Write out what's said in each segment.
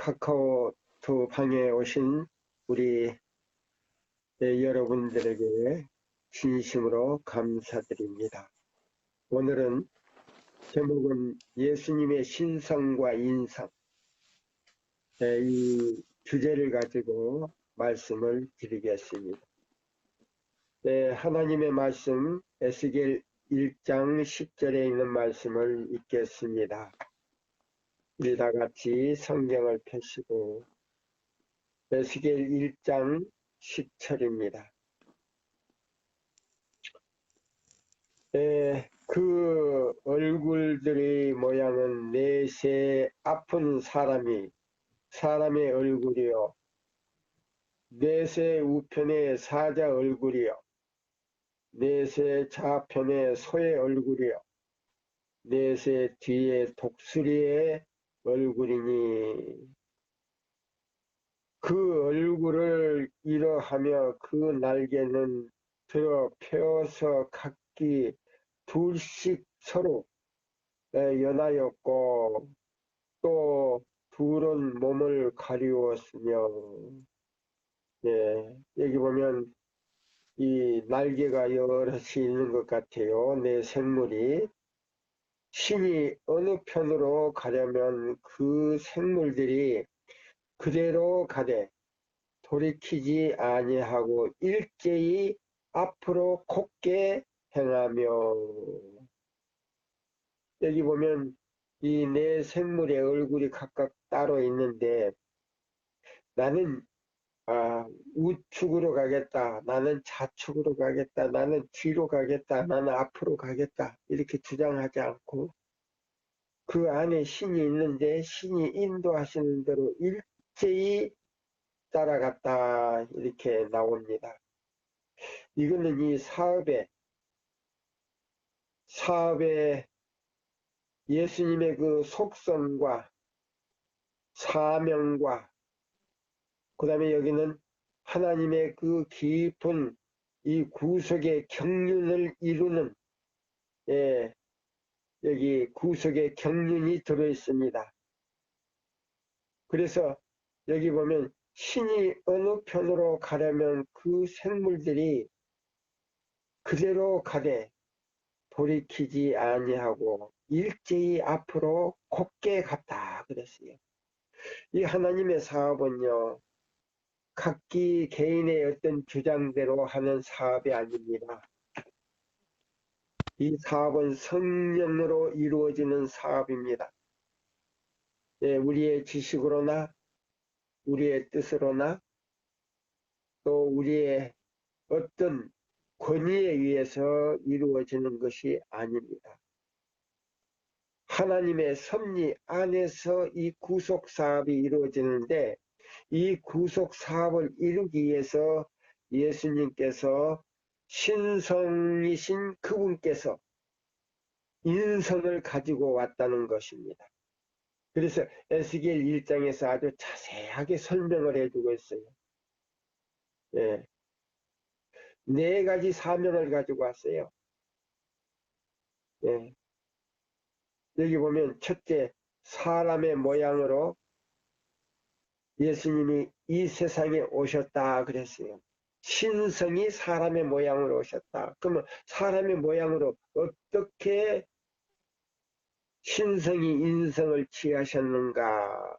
카카오톡 방에 오신 우리 여러분들에게 진심으로 감사드립니다. 오늘은 제목은 예수님의 신성과 인성, 이 주제를 가지고 말씀을 드리겠습니다. 하나님의 말씀 에스겔 1장 10절에 있는 말씀을 읽겠습니다. 우리 다 같이 성경을 펴시고 에스겔 1장 10절입니다. 그 얼굴들의 모양은 넷의 아픈 사람의 얼굴이요, 넷의 우편의 사자 얼굴이요, 넷의 좌편의 소의 얼굴이요, 넷의 뒤에 독수리의 얼굴이니, 그 얼굴을 이러하며 그 날개는 들어 펴서 각기 둘씩 서로 연하였고, 또 둘은 몸을 가리웠으며, 여기 보면 이 날개가 여럿이 있는 것 같아요. 내 생물이. 신이 어느 편으로 가려면 그 생물들이 그대로 가되 돌이키지 아니하고 일제히 앞으로 곱게 행하며, 여기 보면 이 네 생물의 얼굴이 각각 따로 있는데, 나는 우측으로 가겠다, 나는 좌측으로 가겠다, 나는 뒤로 가겠다, 나는 앞으로 가겠다, 이렇게 주장하지 않고 그 안에 신이 있는데 신이 인도하시는 대로 일제히 따라갔다, 이렇게 나옵니다. 이거는 이 사업에 예수님의 그 속성과 사명과, 그 다음에 여기는 하나님의 그 깊은 이 구속의 경륜을 이루는, 여기 구속의 경륜이 들어있습니다. 그래서 여기 보면 신이 어느 편으로 가려면 그 생물들이 그대로 가되 돌이키지 아니하고 일제히 앞으로 곱게 갔다 그랬어요. 이 하나님의 사업은요, 각기 개인의 어떤 주장대로 하는 사업이 아닙니다. 이 사업은 성령으로 이루어지는 사업입니다. 우리의 지식으로나 우리의 뜻으로나 또 우리의 어떤 권위에 의해서 이루어지는 것이 아닙니다. 하나님의 섭리 안에서 이 구속 사업이 이루어지는데, 이 구속 사업을 이루기 위해서 예수님께서 신성이신 그분께서 인성을 가지고 왔다는 것입니다. 그래서 에스겔 1장에서 아주 자세하게 설명을 해주고 있어요. 네 가지 사명을 가지고 왔어요. 여기 보면 첫째, 사람의 모양으로 예수님이 이 세상에 오셨다 그랬어요. 신성이 사람의 모양으로 오셨다. 그러면 사람의 모양으로 어떻게 신성이 인성을 취하셨는가?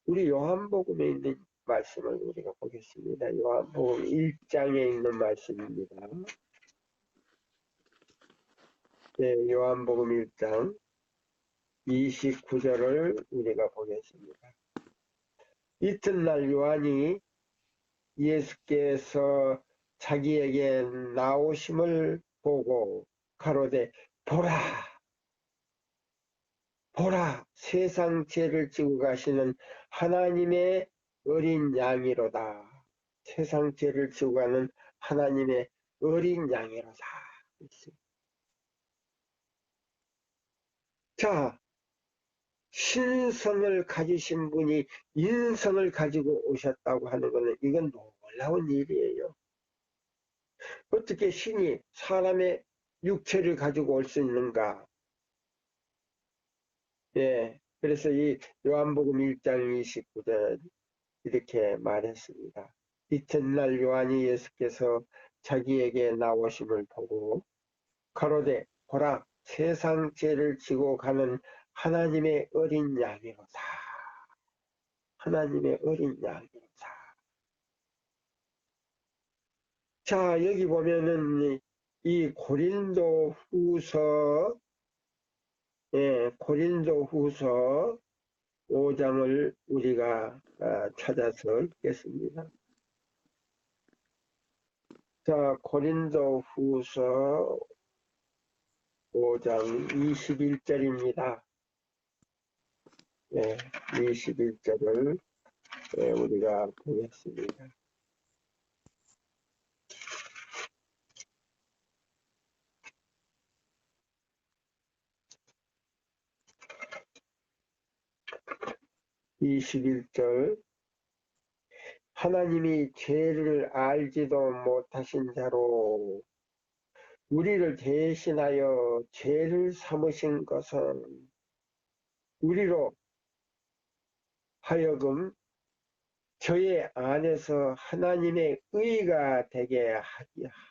우리 요한복음에 있는 말씀을 우리가 보겠습니다. 요한복음 1장에 있는 말씀입니다. 요한복음 1장 29절을 우리가 보겠습니다. 이튿날 요한이 예수께서 자기에게 나오심을 보고 가로되 보라 세상 죄를 지고 가시는 하나님의 어린 양이로다. 세상 죄를 지고 가는 하나님의 어린 양이로다. 자, 신성을 가지신 분이 인성을 가지고 오셨다고 하는 것은 이건 놀라운 일이에요. 어떻게 신이 사람의 육체를 가지고 올 수 있는가? 그래서 이 요한복음 1장 29절 이렇게 말했습니다. 이튿날 요한이 예수께서 자기에게 나오심을 보고 가로되 보라 세상 죄를 지고 가는 하나님의 어린 양이로다. 하나님의 어린 양이로다. 자, 여기 보면은 이 고린도 후서, 고린도 후서 5장을 우리가 찾아서 읽겠습니다. 자, 고린도 후서 5장 21절입니다. 21절을 우리가 보겠습니다. (21절) 하나님이 죄를 알지도 못하신 자로 우리를 대신하여 죄를 삼으신 것은 우리로 하여금 저의 안에서 하나님의 의가 되게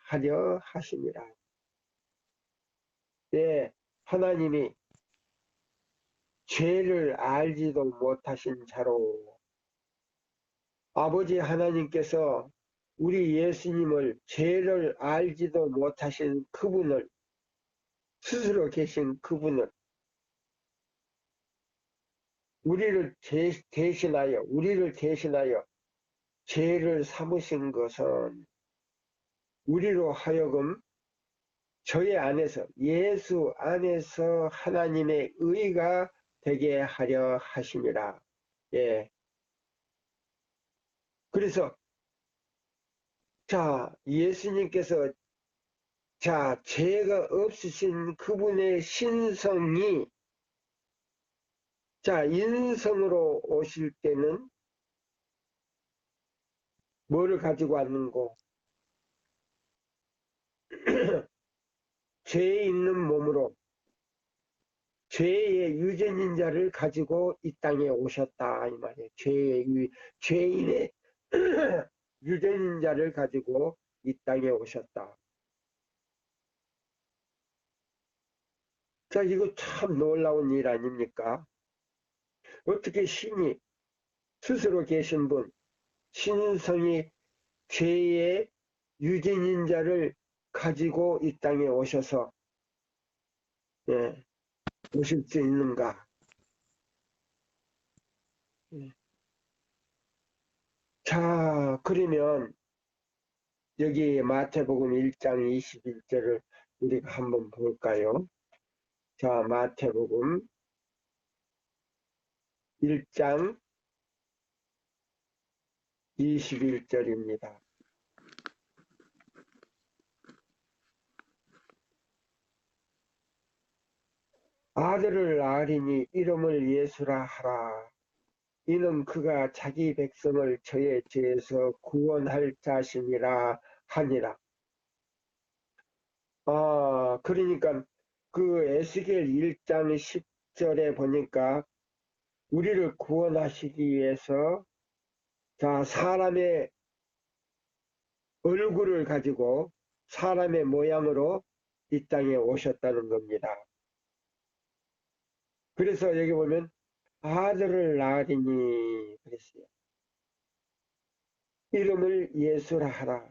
하려 하심이라. 네, 하나님이 죄를 알지도 못하신 자로 아버지 하나님께서 우리 예수님을 죄를 알지도 못하신 그분을, 스스로 계신 그분을 우리를 대신하여 죄를 삼으신 것은 우리로 하여금 저의 안에서, 예수 안에서 하나님의 의가 되게 하려 하심이라. 예. 그래서 자, 예수님께서 죄가 없으신 그분의 신성이 인성으로 오실 때는 뭐를 가지고 왔는고? 죄 있는 몸으로 죄의 유전인자를 가지고 이 땅에 오셨다 이 말이에요. 죄인의 유전인자를 가지고 이 땅에 오셨다. 자, 이거 참 놀라운 일 아닙니까? 어떻게 신이, 스스로 계신 분, 신성이 죄의 유전인자를 가지고 이 땅에 오셔서 오실 수 있는가? 자, 그러면 여기 마태복음 1장 21절을 우리가 한번 볼까요? 자, 마태복음 1장 21절입니다. 아들을 낳으리니 이름을 예수라 하라. 이는 그가 자기 백성을 저의 죄에서 구원할 자심이라 하니라. 그러니까 그 에스겔 1장 10절에 보니까 우리를 구원하시기 위해서 사람의 얼굴을 가지고 사람의 모양으로 이 땅에 오셨다는 겁니다. 그래서 여기 보면 아들을 낳으리니 그랬어요. 이름을 예수라 하라.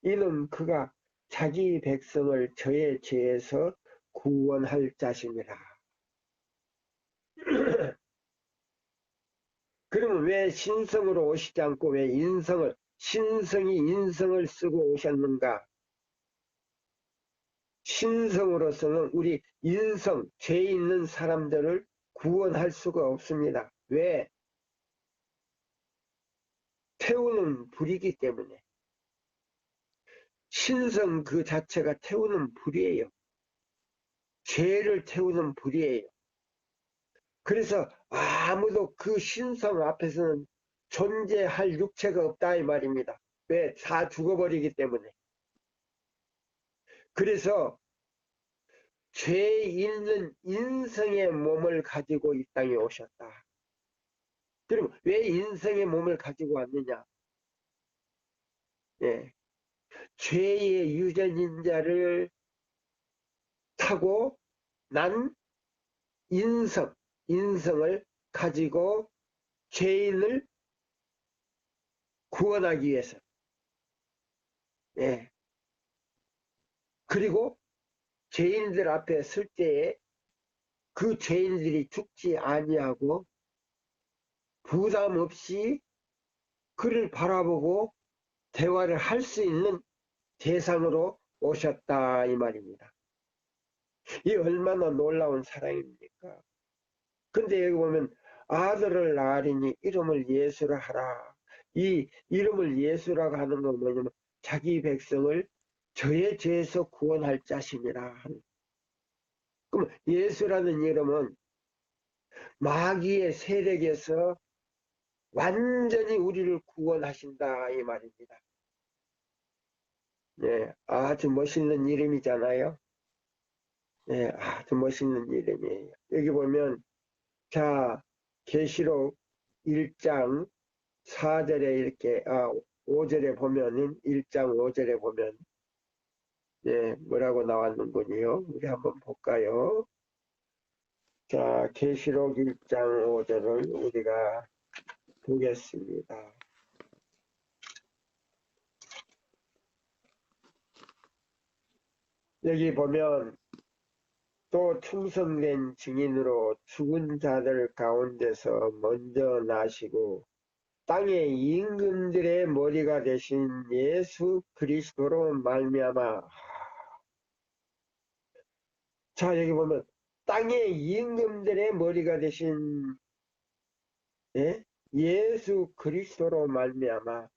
이는 그가 자기 백성을 저의 죄에서 구원할 자심이라. 그러면 왜 신성으로 오시지 않고 왜 신성이 인성을 쓰고 오셨는가? 신성으로서는 우리 인성, 죄 있는 사람들을 구원할 수가 없습니다. 왜? 태우는 불이기 때문에. 신성 그 자체가 태우는 불이에요. 죄를 태우는 불이에요. 그래서 아무도 그 신성 앞에서는 존재할 육체가 없다 이 말입니다. 왜? 다 죽어버리기 때문에. 그래서 죄 있는 인성의 몸을 가지고 이 땅에 오셨다. 그럼 왜 인성의 몸을 가지고 왔느냐? 예, 죄의 유전인자를 타고 난 인성을 가지고 죄인을 구원하기 위해서. 예, 그리고 죄인들 앞에 설 때에 그 죄인들이 죽지 아니하고 부담 없이 그를 바라보고 대화를 할 수 있는 대상으로 오셨다 이 말입니다. 이 얼마나 놀라운 사랑입니까? 근데 여기 보면 아들을 낳으리니 이름을 예수라 하라. 이 이름을 예수라고 하는 건 뭐냐면 자기 백성을 저의 죄에서 구원할 자신이라. 그럼 예수라는 이름은 마귀의 세력에서 완전히 우리를 구원하신다 이 말입니다. 네, 아주 멋있는 이름이잖아요. 네, 아주 멋있는 이름이에요. 여기 보면 자 계시록 1장 4절에 이렇게 5절에 보면은 1장 5절에 보면 예, 뭐라고 나왔는군요. 우리 한번 볼까요? 자, 계시록 1장 5절을 우리가 보겠습니다. 여기 보면 또 충성된 증인으로 죽은 자들 가운데서 먼저 나시고 땅의 임금들의 머리가 되신 예수 그리스도로 말미암아. 자, 여기 보면 땅의 임금들의 머리가 되신 예수 그리스도로 말미암아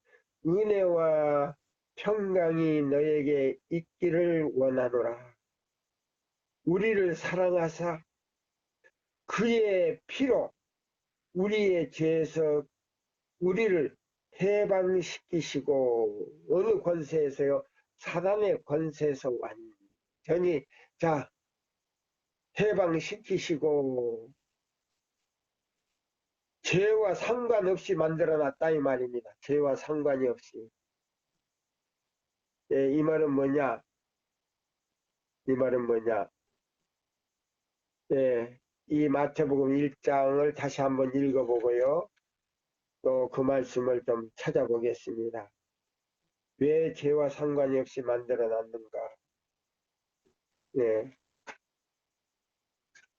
은혜와 평강이 너에게 있기를 원하노라. 우리를 사랑하사 그의 피로 우리의 죄에서 우리를 해방시키시고 어느 권세에서요? 사단의 권세에서 완전히 자 해방시키시고 죄와 상관없이 만들어놨다 이 말입니다. 죄와 상관이 없이. 예, 이 말은 뭐냐? 이 말은 뭐냐? 예, 이 마태복음 1장을 다시 한번 읽어보고요. 또 그 말씀을 좀 찾아보겠습니다. 왜 죄와 상관이 없이 만들어놨는가? 예.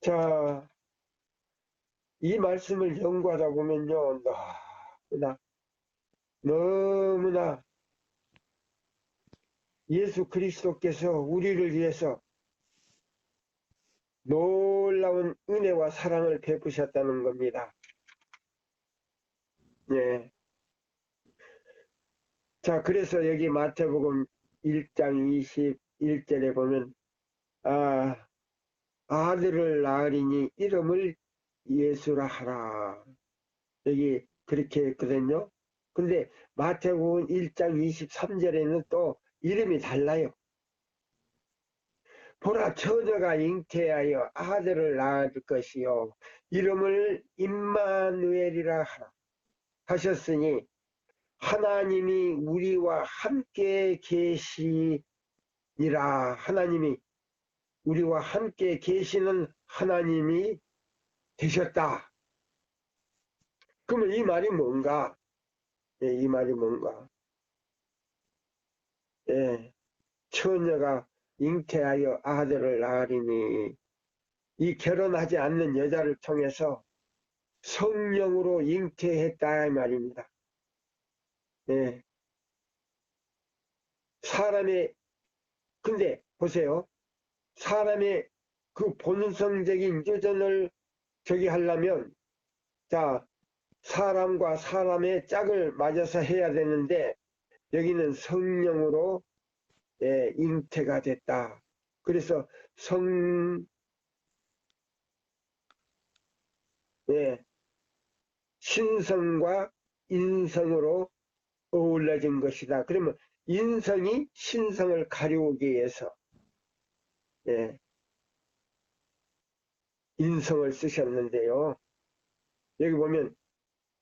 자, 이 말씀을 연구하다 보면요, 너무나 예수 그리스도께서 우리를 위해서 놀라운 은혜와 사랑을 베푸셨다는 겁니다. 예. 자, 그래서 여기 마태복음 1장 21절에 보면, 아들을 낳으리니 이름을 예수라 하라. 여기 그렇게 했거든요. 근데 마태복음 1장 23절에는 또 이름이 달라요. 보라 처녀가 잉태하여 아들을 낳을 것이요 이름을 임마누엘이라 하라 하셨으니 하나님이 우리와 함께 계시니라. 하나님이 우리와 함께 계시는 하나님이 되셨다. 그러면 이 말이 뭔가? 예, 이 말이 뭔가? 예, 처녀가 잉태하여 아들을 낳으리니 이 결혼하지 않는 여자를 통해서 성령으로 잉태했다 이 말입니다. 예, 사람의 근데 보세요. 사람의 그 본성적인 유전을 저기 하려면 자 사람과 사람의 짝을 맞아서 해야 되는데 여기는 성령으로 예, 잉태가 됐다. 그래서 예, 신성과 인성으로 어울려진 것이다. 그러면 인성이 신성을 가려우기 위해서 예, 인성을 쓰셨는데요. 여기 보면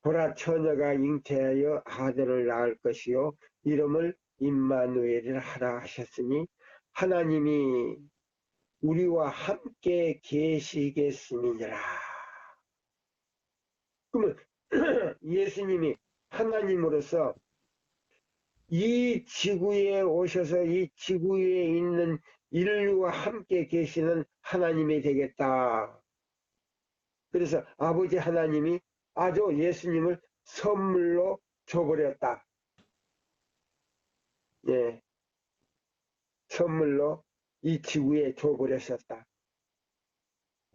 보라 처녀가 잉태하여 아들을 낳을 것이요 이름을 임마누엘이라 하라 하셨으니 하나님이 우리와 함께 계시겠음이니라. 그러면 예수님이 하나님으로서 이 지구에 오셔서 이 지구에 있는 인류와 함께 계시는 하나님이 되겠다. 그래서 아버지 하나님이 아주 예수님을 선물로 줘버렸다. 예, 선물로 이 지구에 줘버렸었다.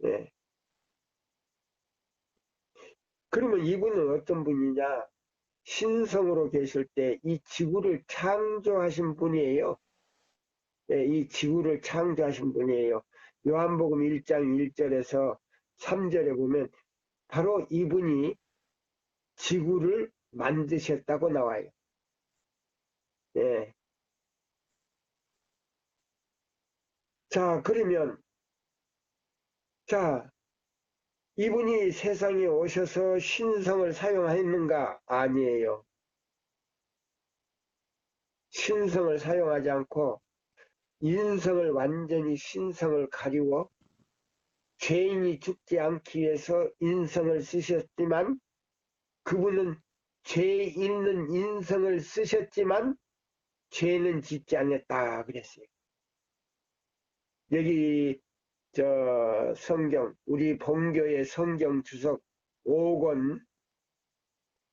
예. 그러면 이분은 어떤 분이냐? 신성으로 계실 때 이 지구를 창조하신 분이에요. 예, 이 지구를 창조하신 분이에요. 요한복음 1장 1절에서 3절에 보면 바로 이분이 지구를 만드셨다고 나와요. 예. 자, 그러면, 자, 이분이 세상에 오셔서 신성을 사용했는가? 아니에요. 신성을 사용하지 않고 인성을 완전히 신성을 가리워 죄인이 죽지 않기 위해서 인성을 쓰셨지만 그분은 죄 있는 인성을 쓰셨지만 죄는 짓지 않았다 그랬어요. 여기 저 성경 우리 본교의 성경 주석 5권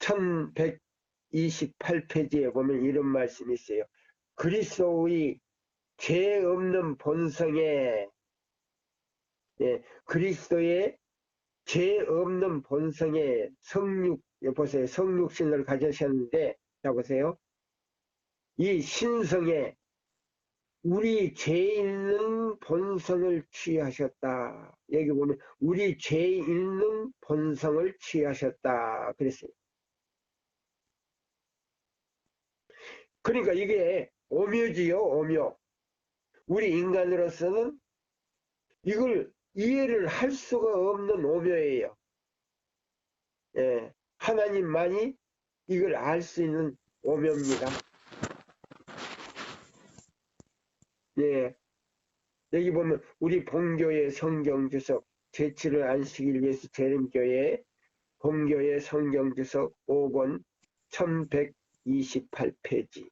1128페이지에 보면 이런 말씀이 있어요. 그리스도의 죄 없는 본성에 그리스도의 죄 없는 본성에 보세요. 성육신을 가지셨는데 자 보세요. 이 신성에 우리 죄 있는 본성을 취하셨다. 여기 보면 우리 죄 있는 본성을 취하셨다 그랬어요. 그러니까 이게 오묘지요. 오묘. 우리 인간으로서는 이걸 이해를 할 수가 없는 오묘예요. 예, 하나님만이 이걸 알 수 있는 오묘입니다. 예, 여기 보면 우리 본교의 성경주석 제7월 안식일 예수 재림교회 본교의 성경주석 5권 1128페이지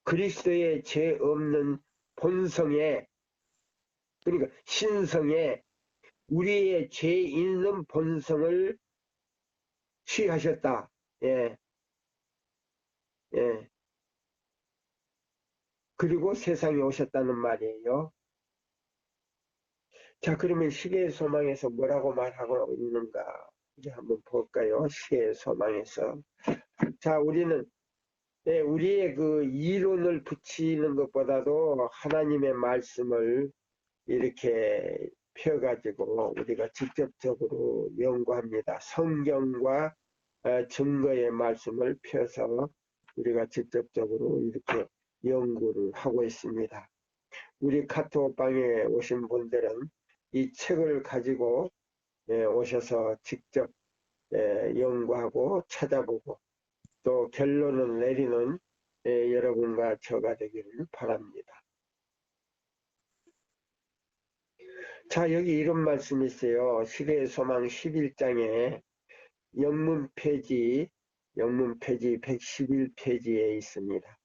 그리스도의 죄 없는 본성에 그러니까 신성에 우리의 죄 있는 본성을 취하셨다. 예, 예. 그리고 세상에 오셨다는 말이에요. 자, 그러면 시계의 소망에서 뭐라고 말하고 있는가? 이제 한번 볼까요? 시계의 소망에서. 자, 우리는 우리의 그 이론을 붙이는 것보다도 하나님의 말씀을 이렇게 펴가지고 우리가 직접적으로 연구합니다. 성경과 증거의 말씀을 펴서 우리가 직접적으로 이렇게 연구를 하고 있습니다. 우리 카톡방에 오신 분들은 이 책을 가지고 오셔서 직접 연구하고 찾아보고 또 결론을 내리는 여러분과 저가 되기를 바랍니다. 자, 여기 이런 말씀이 있어요. 시대의 소망 11장에 영문 페이지 111페이지에 있습니다.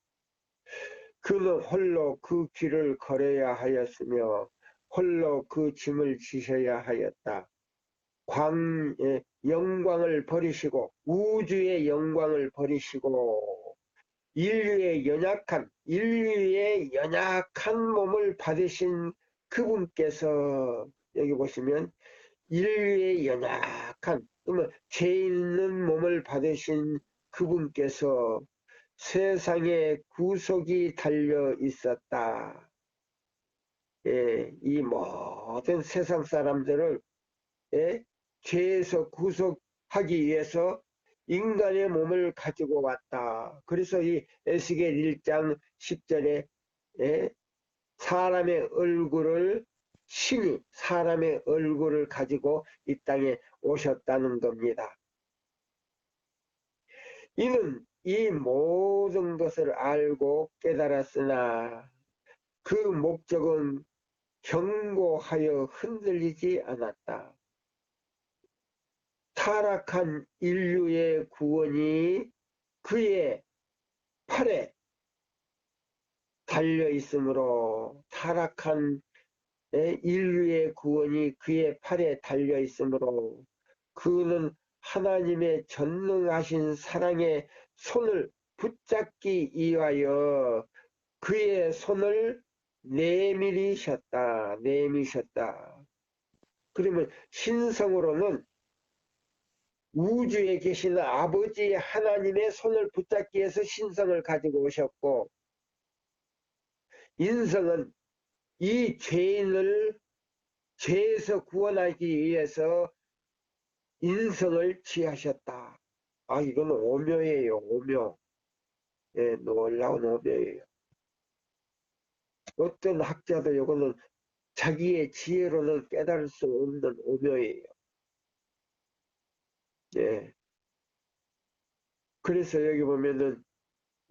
그는 홀로 그 길을 걸어야 하였으며 홀로 그 짐을 지셔야 하였다. 영광을 버리시고 우주의 영광을 버리시고 인류의 연약한 몸을 받으신 그분께서 여기 보시면 인류의 연약한 그러면 죄 있는 몸을 받으신 그분께서 세상에 구속이 달려 있었다. 예, 이 모든 세상 사람들을 죄에서 구속하기 위해서 인간의 몸을 가지고 왔다. 그래서 이 에스겔 1장 10절에 사람의 얼굴을 신이 사람의 얼굴을 가지고 이 땅에 오셨다는 겁니다. 이는 이 모든 것을 알고 깨달았으나 그 목적은 견고하여 흔들리지 않았다. 타락한 인류의 구원이 그의 팔에 달려 있으므로, 타락한 인류의 구원이 그의 팔에 달려 있으므로 그는 하나님의 전능하신 사랑의 손을 붙잡기 위하여 그의 손을 내밀으셨다. 그러면 신성으로는 우주에 계시는 아버지 하나님의 손을 붙잡기 위해서 신성을 가지고 오셨고, 인성은 이 죄인을 죄에서 구원하기 위해서 인성을 취하셨다. 아, 이건 오묘예요, 오묘. 예, 놀라운 오묘예요. 어떤 학자도 이거는 자기의 지혜로는 깨달을 수 없는 오묘예요. 예. 그래서 여기 보면은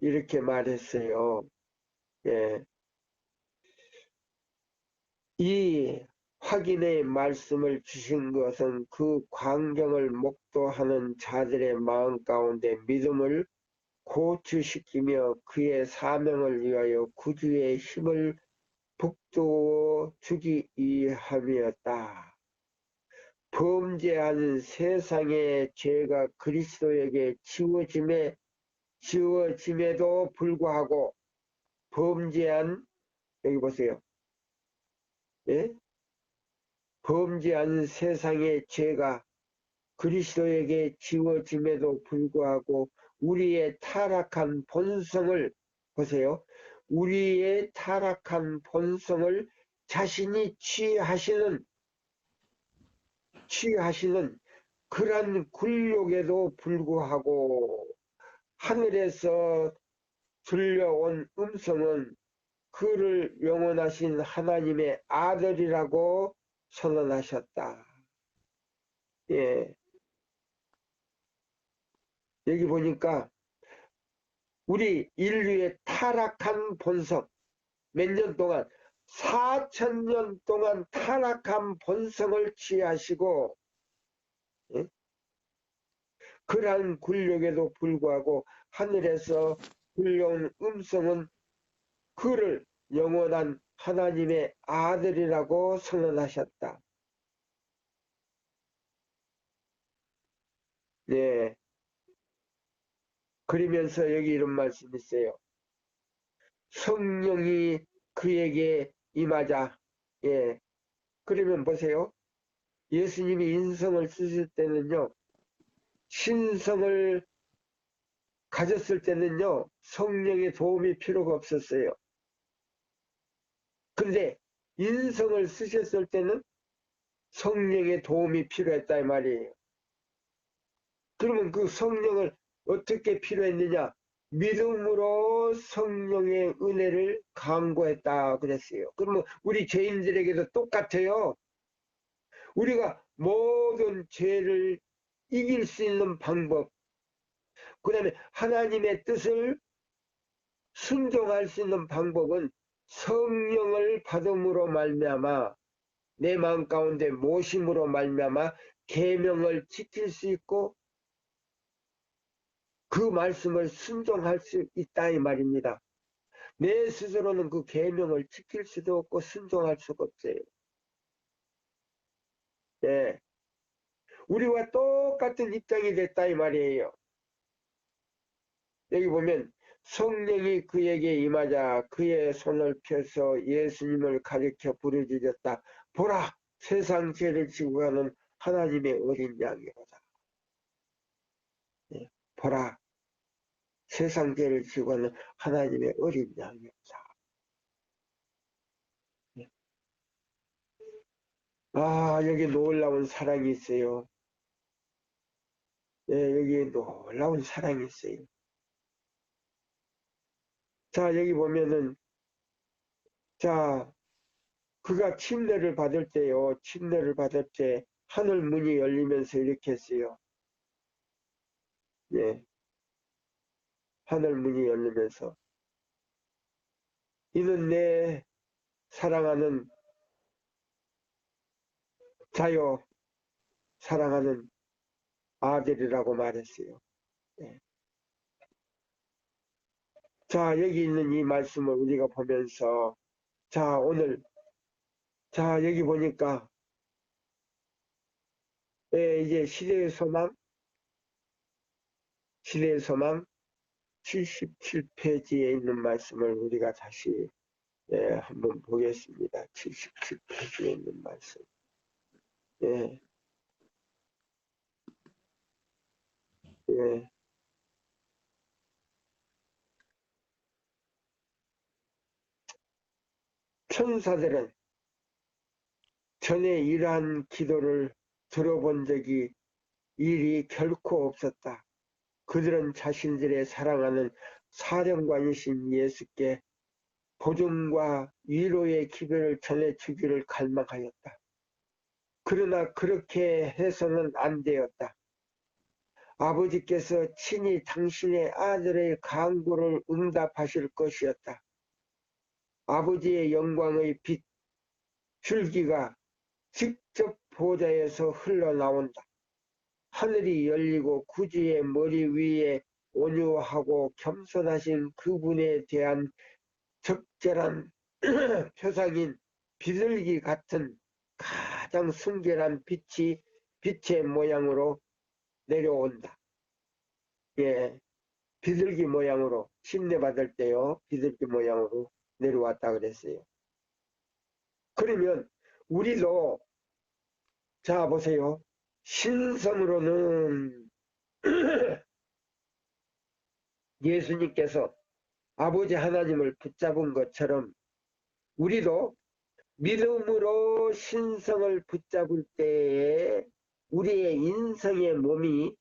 이렇게 말했어요. 예. 이 확인의 말씀을 주신 것은 그 광경을 목도하는 자들의 마음 가운데 믿음을 고취시키며 그의 사명을 위하여 구주의 힘을 북돋워 주기 위함이었다. 범죄한 세상의 죄가 그리스도에게 지워짐에도 불구하고 범죄한, 여기 보세요. 예? 범죄한 세상의 죄가 그리스도에게 지워짐에도 불구하고 우리의 타락한 본성을, 보세요. 우리의 타락한 본성을 자신이 취하시는 그런 굴욕에도 불구하고 하늘에서 들려온 음성은 그를 영원하신 하나님의 아들이라고 선언하셨다. 예. 여기 보니까 우리 인류의 타락한 본성, 몇 년 동안 4,000년 동안 타락한 본성을 취하시고, 예? 그러한 굴욕에도 불구하고 하늘에서 들려온 음성은 그를 영원한 하나님의 아들이라고 선언하셨다. 네. 그러면서 여기 이런 말씀이 있어요. 성령이 그에게 임하자. 예. 그러면 보세요. 예수님이 인성을 쓰실 때는요, 신성을 가졌을 때는요, 성령의 도움이 필요가 없었어요. 근데 인성을 쓰셨을 때는 성령의 도움이 필요했다 이 말이에요. 그러면 그 성령을 어떻게 필요했느냐? 믿음으로 성령의 은혜를 강구했다 그랬어요. 그러면 우리 죄인들에게도 똑같아요. 우리가 모든 죄를 이길 수 있는 방법, 그 다음에 하나님의 뜻을 순종할 수 있는 방법은 성령을 받음으로 말미암아 내 마음 가운데 모심으로 말미암아 계명을 지킬 수 있고 그 말씀을 순종할 수 있다 이 말입니다. 내 스스로는 그 계명을 지킬 수도 없고 순종할 수가 없어요. 예. 우리와 똑같은 입장이 됐다 이 말이에요. 여기 보면 성령이 그에게 임하자 그의 손을 펴서 예수님을 가리켜 부르짖었다. 보라, 세상 죄를 지고 가는 하나님의 어린 양이로다. 예. 보라, 세상 죄를 지고 가는 하나님의 어린 양이로다. 예. 아, 여기 놀라운 사랑이 있어요. 예, 여기 놀라운 사랑이 있어요. 자, 여기 보면은, 자, 그가 침례를 받을 때요. 침례를 받을 때 하늘 문이 열리면서 이렇게 했어요. 예. 하늘 문이 열리면서 이는 내 사랑하는 자요, 사랑하는 아들이라고 말했어요. 예. 자, 여기 있는 이 말씀을 우리가 보면서, 자, 오늘, 자, 여기 보니까, 예, 이제 시대의 소망 77페이지에 있는 말씀을 우리가 다시, 예, 한번 보겠습니다. 77페이지에 있는 말씀. 예, 예. 천사들은 전에 이러한 기도를 들어본 적이 일이 결코 없었다. 그들은 자신들의 사랑하는 사령관이신 예수께 보증과 위로의 기별을 전해주기를 갈망하였다. 그러나 그렇게 해서는 안 되었다. 아버지께서 친히 당신의 아들의 간구를 응답하실 것이었다. 아버지의 영광의 빛 줄기가 직접 보좌에서 흘러나온다. 하늘이 열리고 구주의 머리 위에 온유하고 겸손하신 그분에 대한 적절한 표상인 비둘기 같은 가장 순결한 빛의 모양으로 내려온다. 예, 비둘기 모양으로 침례받을 때요. 비둘기 모양으로 내려왔다 그랬어요. 그러면 우리도 자 보세요. 신성으로는 예수님께서 아버지 하나님을 붙잡은 것처럼 우리도 믿음으로 신성을 붙잡을 때에 우리의 인성의 몸이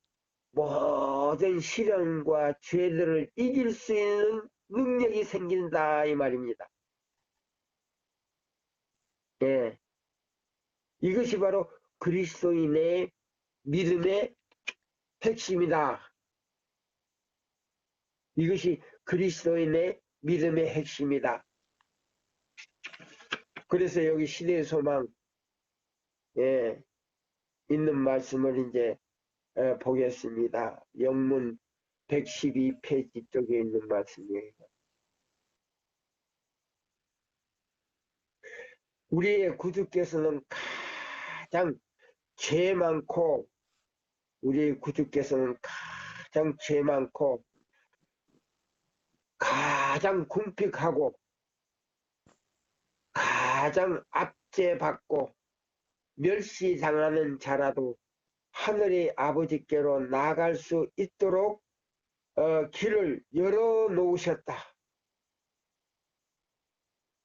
모든 시련과 죄들을 이길 수 있는 능력이 생긴다 이 말입니다. 예, 이것이 바로 그리스도인의 믿음의 핵심이다. 이것이 그리스도인의 믿음의 핵심이다. 그래서 여기 시대의 소망 예, 있는 말씀을 이제 보겠습니다. 영문 112페이지 쪽에 있는 말씀이에요. 우리의 구주께서는 가장 죄 많고 우리의 구주께서는 가장 죄 많고 가장 궁핍하고 가장 압제받고 멸시당하는 자라도 하늘의 아버지께로 나아갈 수 있도록 길을 열어놓으셨다.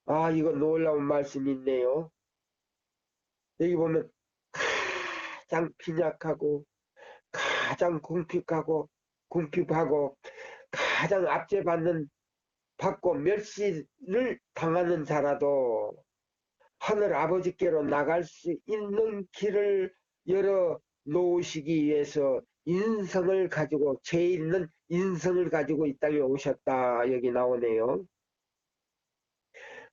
아, 이거 놀라운 말씀이 있네요. 여기 보면 가장 빈약하고 가장 궁핍하고 가장 받고 멸시를 당하는 자라도 하늘 아버지께로 나갈 수 있는 길을 열어 놓으시기 위해서 인성을 가지고 죄 있는 인성을 가지고 이 땅에 오셨다 여기 나오네요.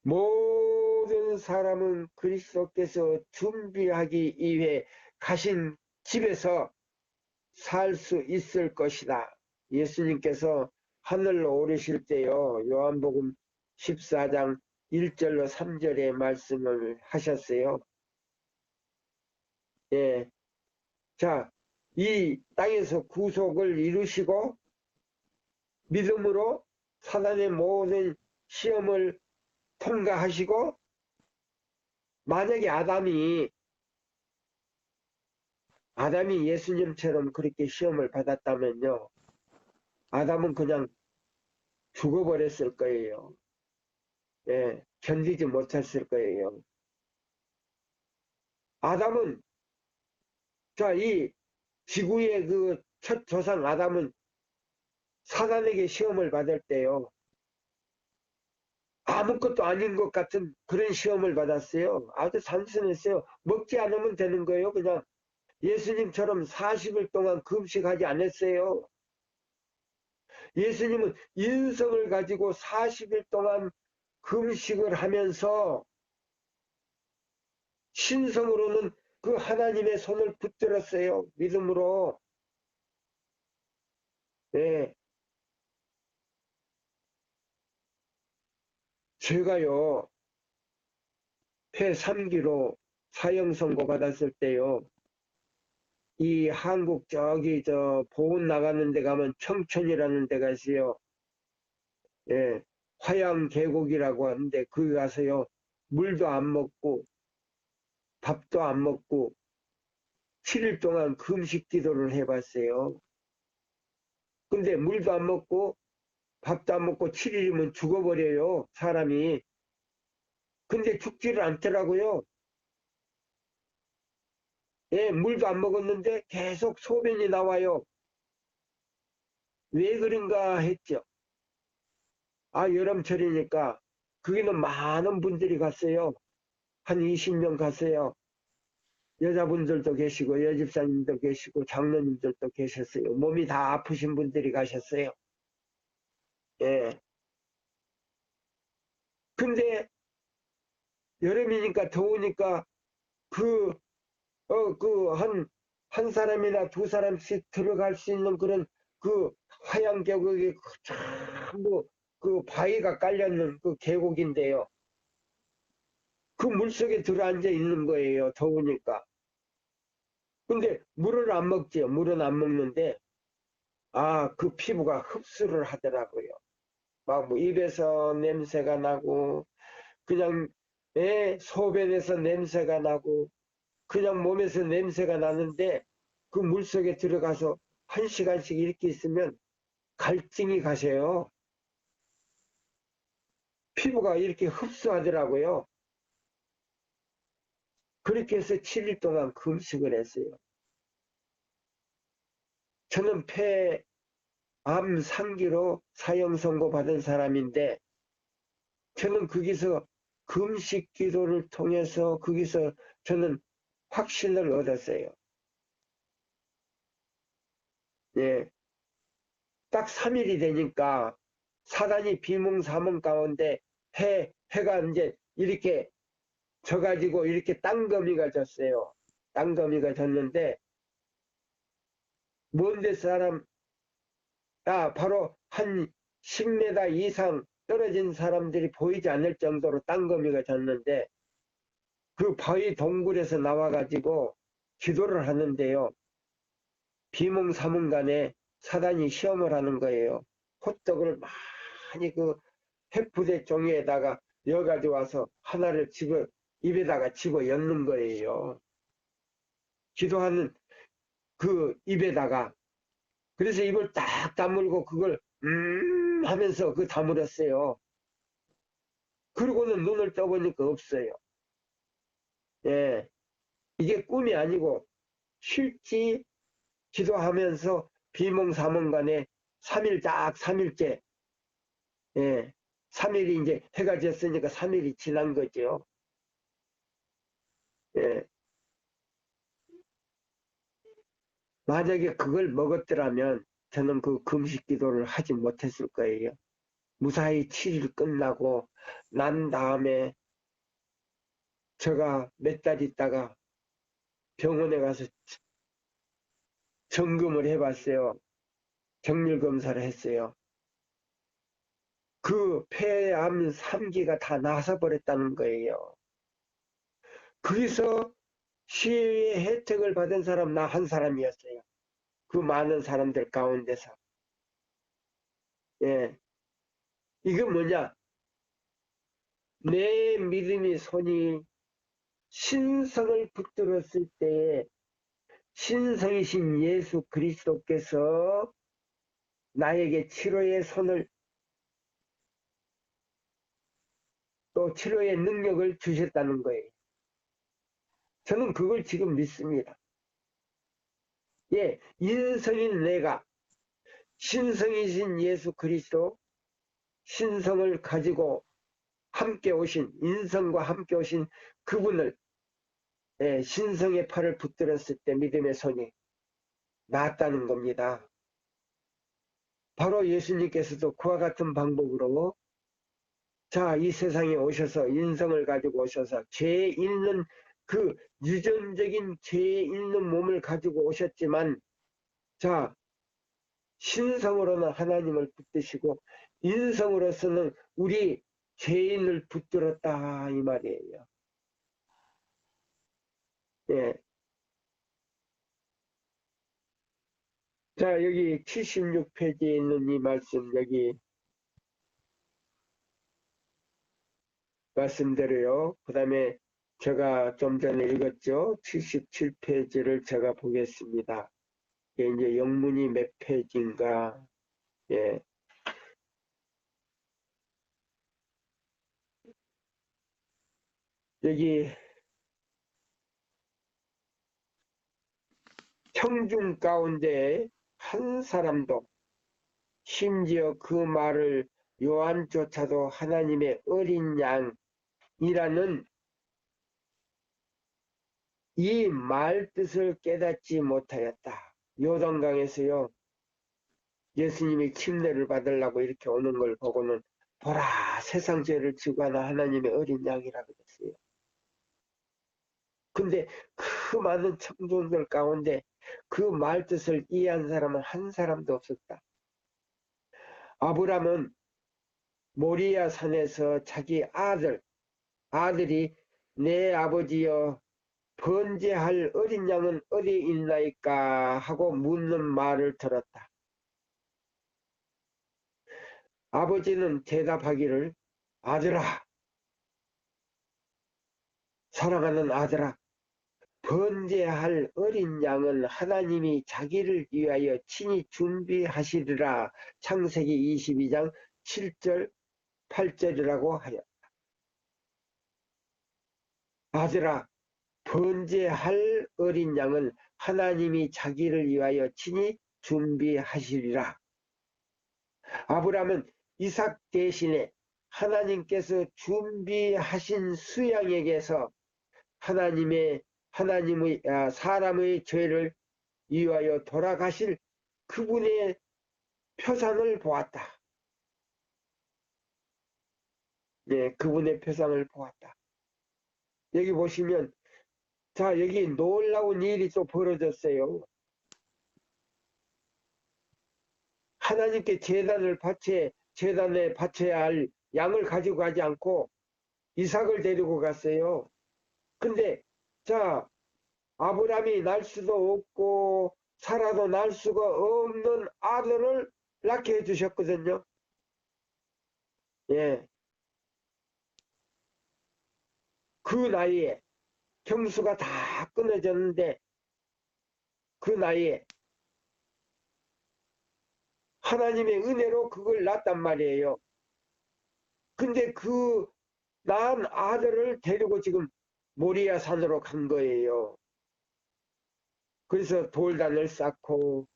모든 사람은 그리스도께서 준비하기 위해 가신 집에서 살 수 있을 것이다. 예수님께서 하늘로 오르실 때요. 요한복음 14장 1절로 3절의 말씀을 하셨어요. 예. 자, 이 땅에서 구속을 이루시고 믿음으로 사단의 모든 시험을 통과하시고 만약에 아담이 예수님처럼 그렇게 시험을 받았다면요. 아담은 그냥 죽어버렸을 거예요. 예, 견디지 못했을 거예요. 아담은 자, 이 지구의 그 첫 조상 아담은 사단에게 시험을 받을 때요. 아무것도 아닌 것 같은 그런 시험을 받았어요. 아주 단순했어요. 먹지 않으면 되는 거예요. 그냥 예수님처럼 40일 동안 금식하지 않았어요. 예수님은 인성을 가지고 40일 동안 금식을 하면서 신성으로는 그 하나님의 손을 붙들었어요. 믿음으로. 예. 제가요, 폐 3기로 사형 선고 받았을 때요, 이 한국 저기 보훈 나가는 데 가면 청천이라는 데가 있어요. 예. 화양 계곡이라고 하는데 거기 가서요, 물도 안 먹고 밥도 안 먹고 7일 동안 금식 기도를 해봤어요. 근데 물도 안 먹고 밥도 안 먹고 7일이면 죽어버려요, 사람이. 근데 죽지를 않더라고요. 예, 물도 안 먹었는데 계속 소변이 나와요. 왜 그런가 했죠. 아, 여름철이니까 거기는 많은 분들이 갔어요. 한 20명 갔어요. 여자분들도 계시고 여집사님도 계시고 장로님들도 계셨어요. 몸이 다 아프신 분들이 가셨어요. 예. 근데 여름이니까 더우니까 그, 한 사람이나 두 사람씩 들어갈 수 있는 그런 그 하얀 계곡이 전부 그 바위가 깔려있는 그 계곡인데요. 그 물속에 들어앉아 있는 거예요. 더우니까. 근데 물을 안 먹지요. 물은 안 먹는데, 아, 그 피부가 흡수를 하더라고요. 막 뭐 입에서 냄새가 나고, 그냥, 소변에서 냄새가 나고, 그냥 몸에서 냄새가 나는데, 그 물속에 들어가서 1시간씩 이렇게 있으면 갈증이 가세요. 피부가 이렇게 흡수하더라고요. 그렇게 해서 7일 동안 금식을 했어요. 저는 폐암 상기로 사형 선고 받은 사람인데, 저는 거기서 금식 기도를 통해서 거기서 저는 확신을 얻었어요. 예. 딱 3일이 되니까 사단이 비몽사몽 가운데 해가 이제 이렇게 져가지고 이렇게 땅거미가 졌어요. 땅거미가 졌는데, 먼데 사람, 바로 한 10m 이상 떨어진 사람들이 보이지 않을 정도로 땅거미가 졌는데, 그 바위 동굴에서 나와가지고 기도를 하는데요. 비몽사몽간에 사단이 시험을 하는 거예요. 호떡을 많이 그 햇부대 종이에다가 여가지고 와서 하나를 입에다가 집어 넣는 거예요. 기도하는 그 입에다가. 그래서 입을 딱 다물고 그걸 하면서 그 다물었어요. 그러고는 눈을 떠보니까 없어요. 예. 이게 꿈이 아니고 실제 기도하면서 비몽사몽간에 3일 딱 3일째, 예. 3일이 이제 해가 졌으니까 3일이 지난 거죠. 예. 만약에 그걸 먹었더라면 저는 그 금식 기도를 하지 못했을 거예요. 무사히 7일 끝나고 난 다음에 제가 몇 달 있다가 병원에 가서 점검을 해봤어요. 정밀 검사를 했어요. 그 폐암 3기가 다 나서 버렸다는 거예요. 거기서 시의 혜택을 받은 사람 나 한 사람이었어요. 그 많은 사람들 가운데서. 예. 이게 뭐냐? 내 믿음의 손이 신성을 붙들었을 때에 신성이신 예수 그리스도께서 나에게 치료의 손을 또 치료의 능력을 주셨다는 거예요. 저는 그걸 지금 믿습니다. 예, 인성인 내가 신성이신 예수 그리스도 신성을 가지고 함께 오신, 인성과 함께 오신 그분을, 신성의 팔을 붙들었을 때 믿음의 손이 낫다는 겁니다. 바로 예수님께서도 그와 같은 방법으로 자, 이 세상에 오셔서 인성을 가지고 오셔서 죄 있는 그 유전적인 죄 있는 몸을 가지고 오셨지만 자, 신성으로는 하나님을 붙드시고 인성으로서는 우리 죄인을 붙들었다 이 말이에요. 예. 자, 여기 76페이지에 있는 이 말씀, 여기 말씀대로요. 그 다음에 제가 좀 전에 읽었죠. 77페이지를 제가 보겠습니다. 이게 이제 영문이 몇 페이지인가. 예. 여기 청중 가운데 한 사람도 심지어 그 말을 요한조차도 하나님의 어린 양이라는 이 말 뜻을 깨닫지 못하였다. 요단강에서요. 예수님이 침례를 받으려고 이렇게 오는 걸 보고는 보라 세상 죄를 지고 하나 하나님의 어린 양이라 그랬어요. 근데 그 많은 청중들 가운데 그 말 뜻을 이해한 사람은 한 사람도 없었다. 아브람은 모리아 산에서 자기 아들이 내 아버지여 번제할 어린 양은 어디 있나이까 하고 묻는 말을 들었다. 아버지는 대답하기를 아들아 사랑하는 아들아 번제할 어린 양은 하나님이 자기를 위하여 친히 준비하시리라 창세기 22장 7절 8절이라고 하여 아들아 번제할 어린 양은 하나님이 자기를 위하여 친히 준비하시리라. 아브라함은 이삭 대신에 하나님께서 준비하신 수양에게서 하나님의 사람의 죄를 위하여 돌아가실 그분의 표상을 보았다. 네, 그분의 표상을 보았다. 여기 보시면 자 여기 놀라운 일이 또 벌어졌어요. 하나님께 제단에 바쳐야 할 양을 가지고 가지 않고 이삭을 데리고 갔어요. 근데 자 아브라함이 날 수도 없고 사라도 날 수가 없는 아들을 낳게 해주셨거든요. 예, 그 나이에 경수가 다 끊어졌는데 그 나이에 하나님의 은혜로 그걸 낳았단 말이에요. 근데 그 낳은 아들을 데리고 지금 모리아 산으로 간 거예요. 그래서 돌단을 쌓고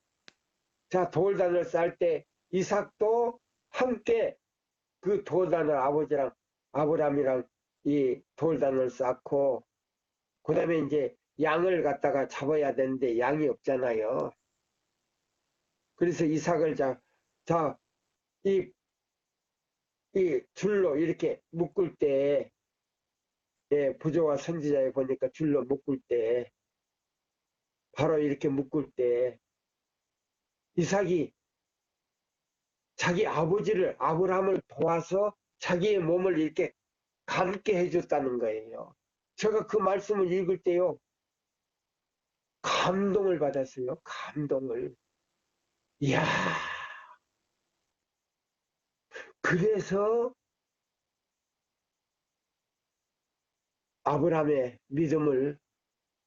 자 돌단을 쌓을 때 이삭도 함께 그 돌단을 아버지랑 아브라함이랑 이 돌단을 쌓고 그 다음에 이제 양을 갖다가 잡아야 되는데 양이 없잖아요. 그래서 이삭을 이 줄로 이렇게 묶을 때 예, 부조와 선지자에 보니까 줄로 묶을 때 바로 이렇게 묶을 때 이삭이 자기 아버지를 아브라함을 도와서 자기의 몸을 이렇게 감게 해줬다는 거예요. 제가 그 말씀을 읽을 때요 감동을 받았어요. 감동을. 이야 그래서 아브라함의 믿음을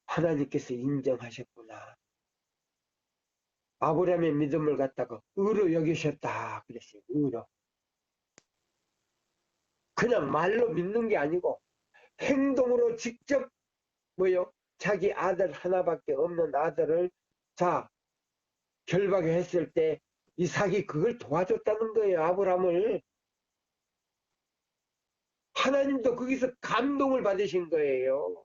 하나님께서 인정하셨구나. 아브라함의 믿음을 갖다가 의로 여기셨다 그랬어요. 의로. 그냥 말로 믿는 게 아니고 행동으로 직접 뭐요? 자기 아들 하나밖에 없는 아들을 자 결박했을 때 이삭이 그걸 도와줬다는 거예요. 아브라함을. 하나님도 거기서 감동을 받으신 거예요.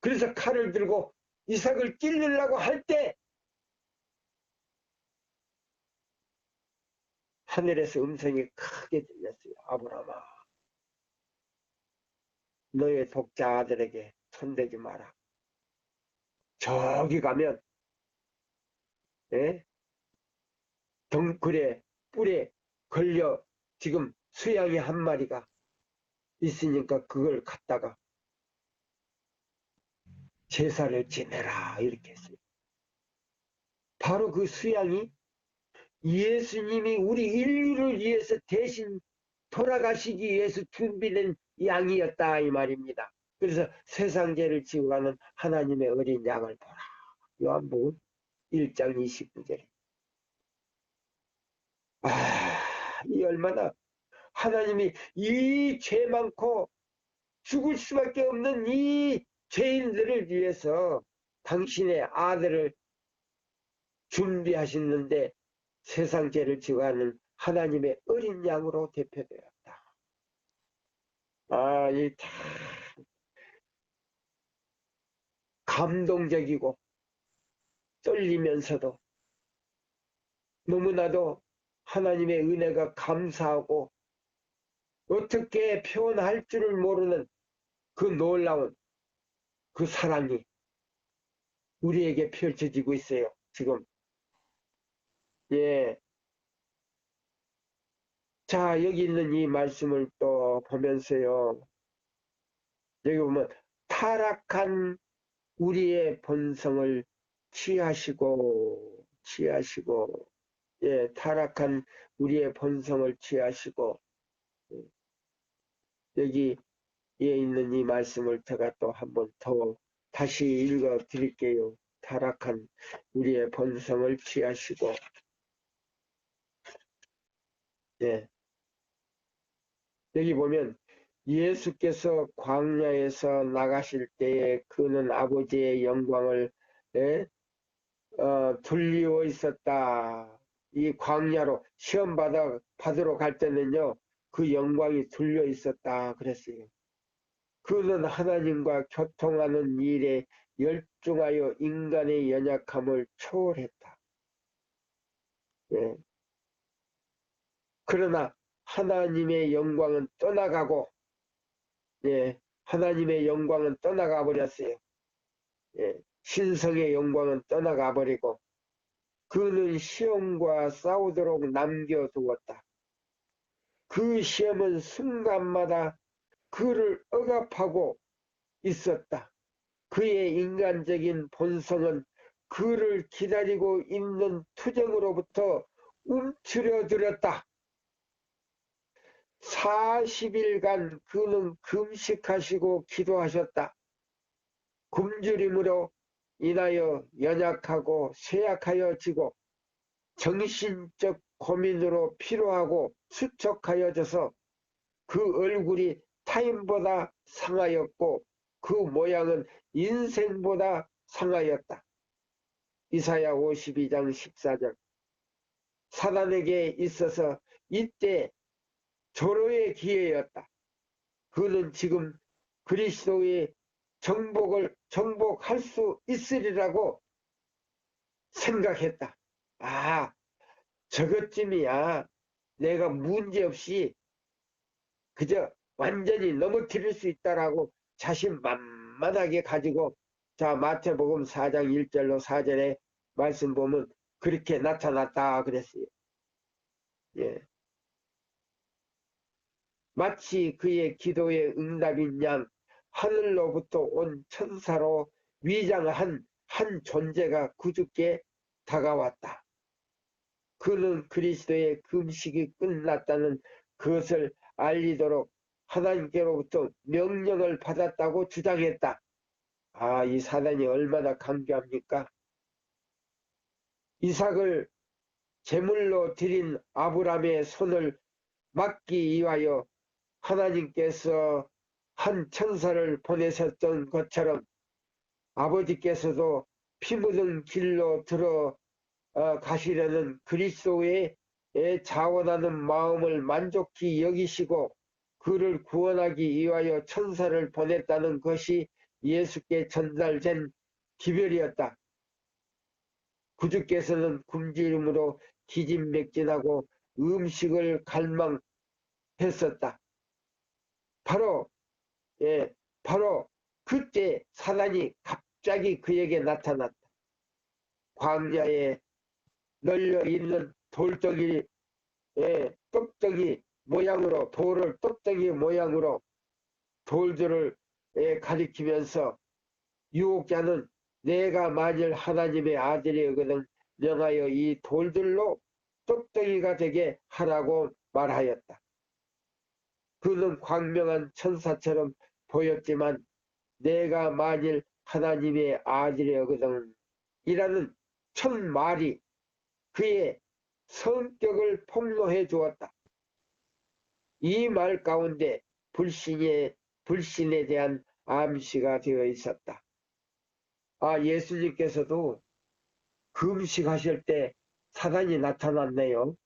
그래서 칼을 들고 이삭을 찔르려고 할 때 하늘에서 음성이 크게 들렸어요. 아브라함아, 너의 독자 아들에게 손대지 마라. 저기 가면 예? 덩굴에 뿔에 걸려 지금 수양이 한 마리가 있으니까 그걸 갖다가 제사를 지내라 이렇게 했어요. 바로 그 수양이 예수님이 우리 인류를 위해서 대신 돌아가시기 위해서 준비된 양이었다 이 말입니다. 그래서 세상 죄를 지고 가는 하나님의 어린 양을 보라. 요한복음 1장 29절에. 이 얼마나 하나님이 이 죄 많고 죽을 수밖에 없는 이 죄인들을 위해서 당신의 아들을 준비하셨는데 세상 죄를 지고 가는 하나님의 어린 양으로 대표되었다. 이 참 감동적이고 떨리면서도 너무나도 하나님의 은혜가 감사하고 어떻게 표현할 줄을 모르는 그 놀라운 그 사랑이 우리에게 펼쳐지고 있어요. 지금. 예. 자, 여기 있는 이 말씀을 또 보면서요. 여기 보면 타락한 우리의 본성을 취하시고 예, 타락한 우리의 본성을 취하시고 여기에 있는 이 말씀을 제가 또 한번 더 다시 읽어 드릴게요. 타락한 우리의 본성을 취하시고 예. 여기 보면 예수께서 광야에서 나가실 때에 그는 아버지의 영광을 예? 둘리워 있었다. 이 광야로 시험 받으러 갈 때는요, 그 영광이 둘려 있었다. 그랬어요. 그는 하나님과 교통하는 일에 열중하여 인간의 연약함을 초월했다. 예. 그러나 하나님의 영광은 떠나가고, 예, 하나님의 영광은 떠나가 버렸어요. 예, 신성의 영광은 떠나가 버리고, 그는 시험과 싸우도록 남겨두었다. 그 시험은 순간마다 그를 억압하고 있었다. 그의 인간적인 본성은 그를 기다리고 있는 투정으로부터 움츠려들었다. 40일간 그는 금식하시고 기도하셨다. 굶주림으로 인하여 연약하고 쇠약하여지고 정신적 고민으로 피로하고 수척하여져서 그 얼굴이 타인보다 상하였고 그 모양은 인생보다 상하였다. 이사야 52장 14절. 사단에게 있어서 이때 조로의 기회였다. 그는 지금 그리스도의 정복할 수 있으리라고 생각했다. 저것쯤이야. 내가 문제없이 그저 완전히 넘어뜨릴 수 있다라고 자신만만하게 가지고 자 마태복음 4장 1절로 4절에 말씀 보면 그렇게 나타났다 그랬어요. 예. 마치 그의 기도의 응답인 양 하늘로부터 온 천사로 위장한 한 존재가 그저께 다가왔다. 그는 그리스도의 금식이 끝났다는 그것을 알리도록 하나님께로부터 명령을 받았다고 주장했다. 이 사단이 얼마나 강조합니까? 이삭을 제물로 드린 아브라함의 손을 막기 위하여 하나님께서 한 천사를 보내셨던 것처럼 아버지께서도 피 묻은 길로 들어가시려는 그리스도의 자원하는 마음을 만족히 여기시고 그를 구원하기 위하여 천사를 보냈다는 것이 예수께 전달된 기별이었다. 구주께서는 굶주림으로 기진맥진하고 음식을 갈망했었다. 바로 바로 그때 사단이 갑자기 그에게 나타났다. 광야에 널려 있는 돌덩이 떡덩이 모양으로 돌을 떡덩이 모양으로 돌들을 가리키면서 유혹자는 내가 만일 하나님의 아들이거든 명하여 이 돌들로 떡덩이가 되게 하라고 말하였다. 그는 광명한 천사처럼 보였지만 내가 만일 하나님의 아들이거든 이라는 첫 말이 그의 성격을 폭로해 주었다. 이 말 가운데 불신에 대한 암시가 되어 있었다. 예수님께서도 금식하실 때 사단이 나타났네요.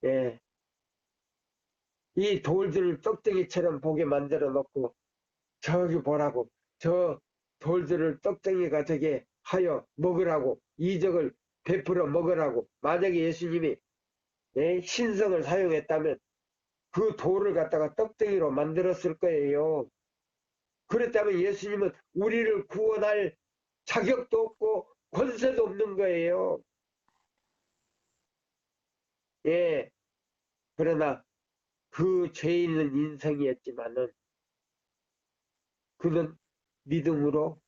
예. 이 돌들을 떡덩이처럼 보게 만들어 놓고 저기 보라고 저 돌들을 떡덩이가 되게 하여 먹으라고 이적을 베풀어 먹으라고 만약에 예수님이 신성을 사용했다면 그 돌을 갖다가 떡덩이로 만들었을 거예요. 그랬다면 예수님은 우리를 구원할 자격도 없고 권세도 없는 거예요. 예. 그러나 그 죄 있는 인생이었지만은 그는 믿음으로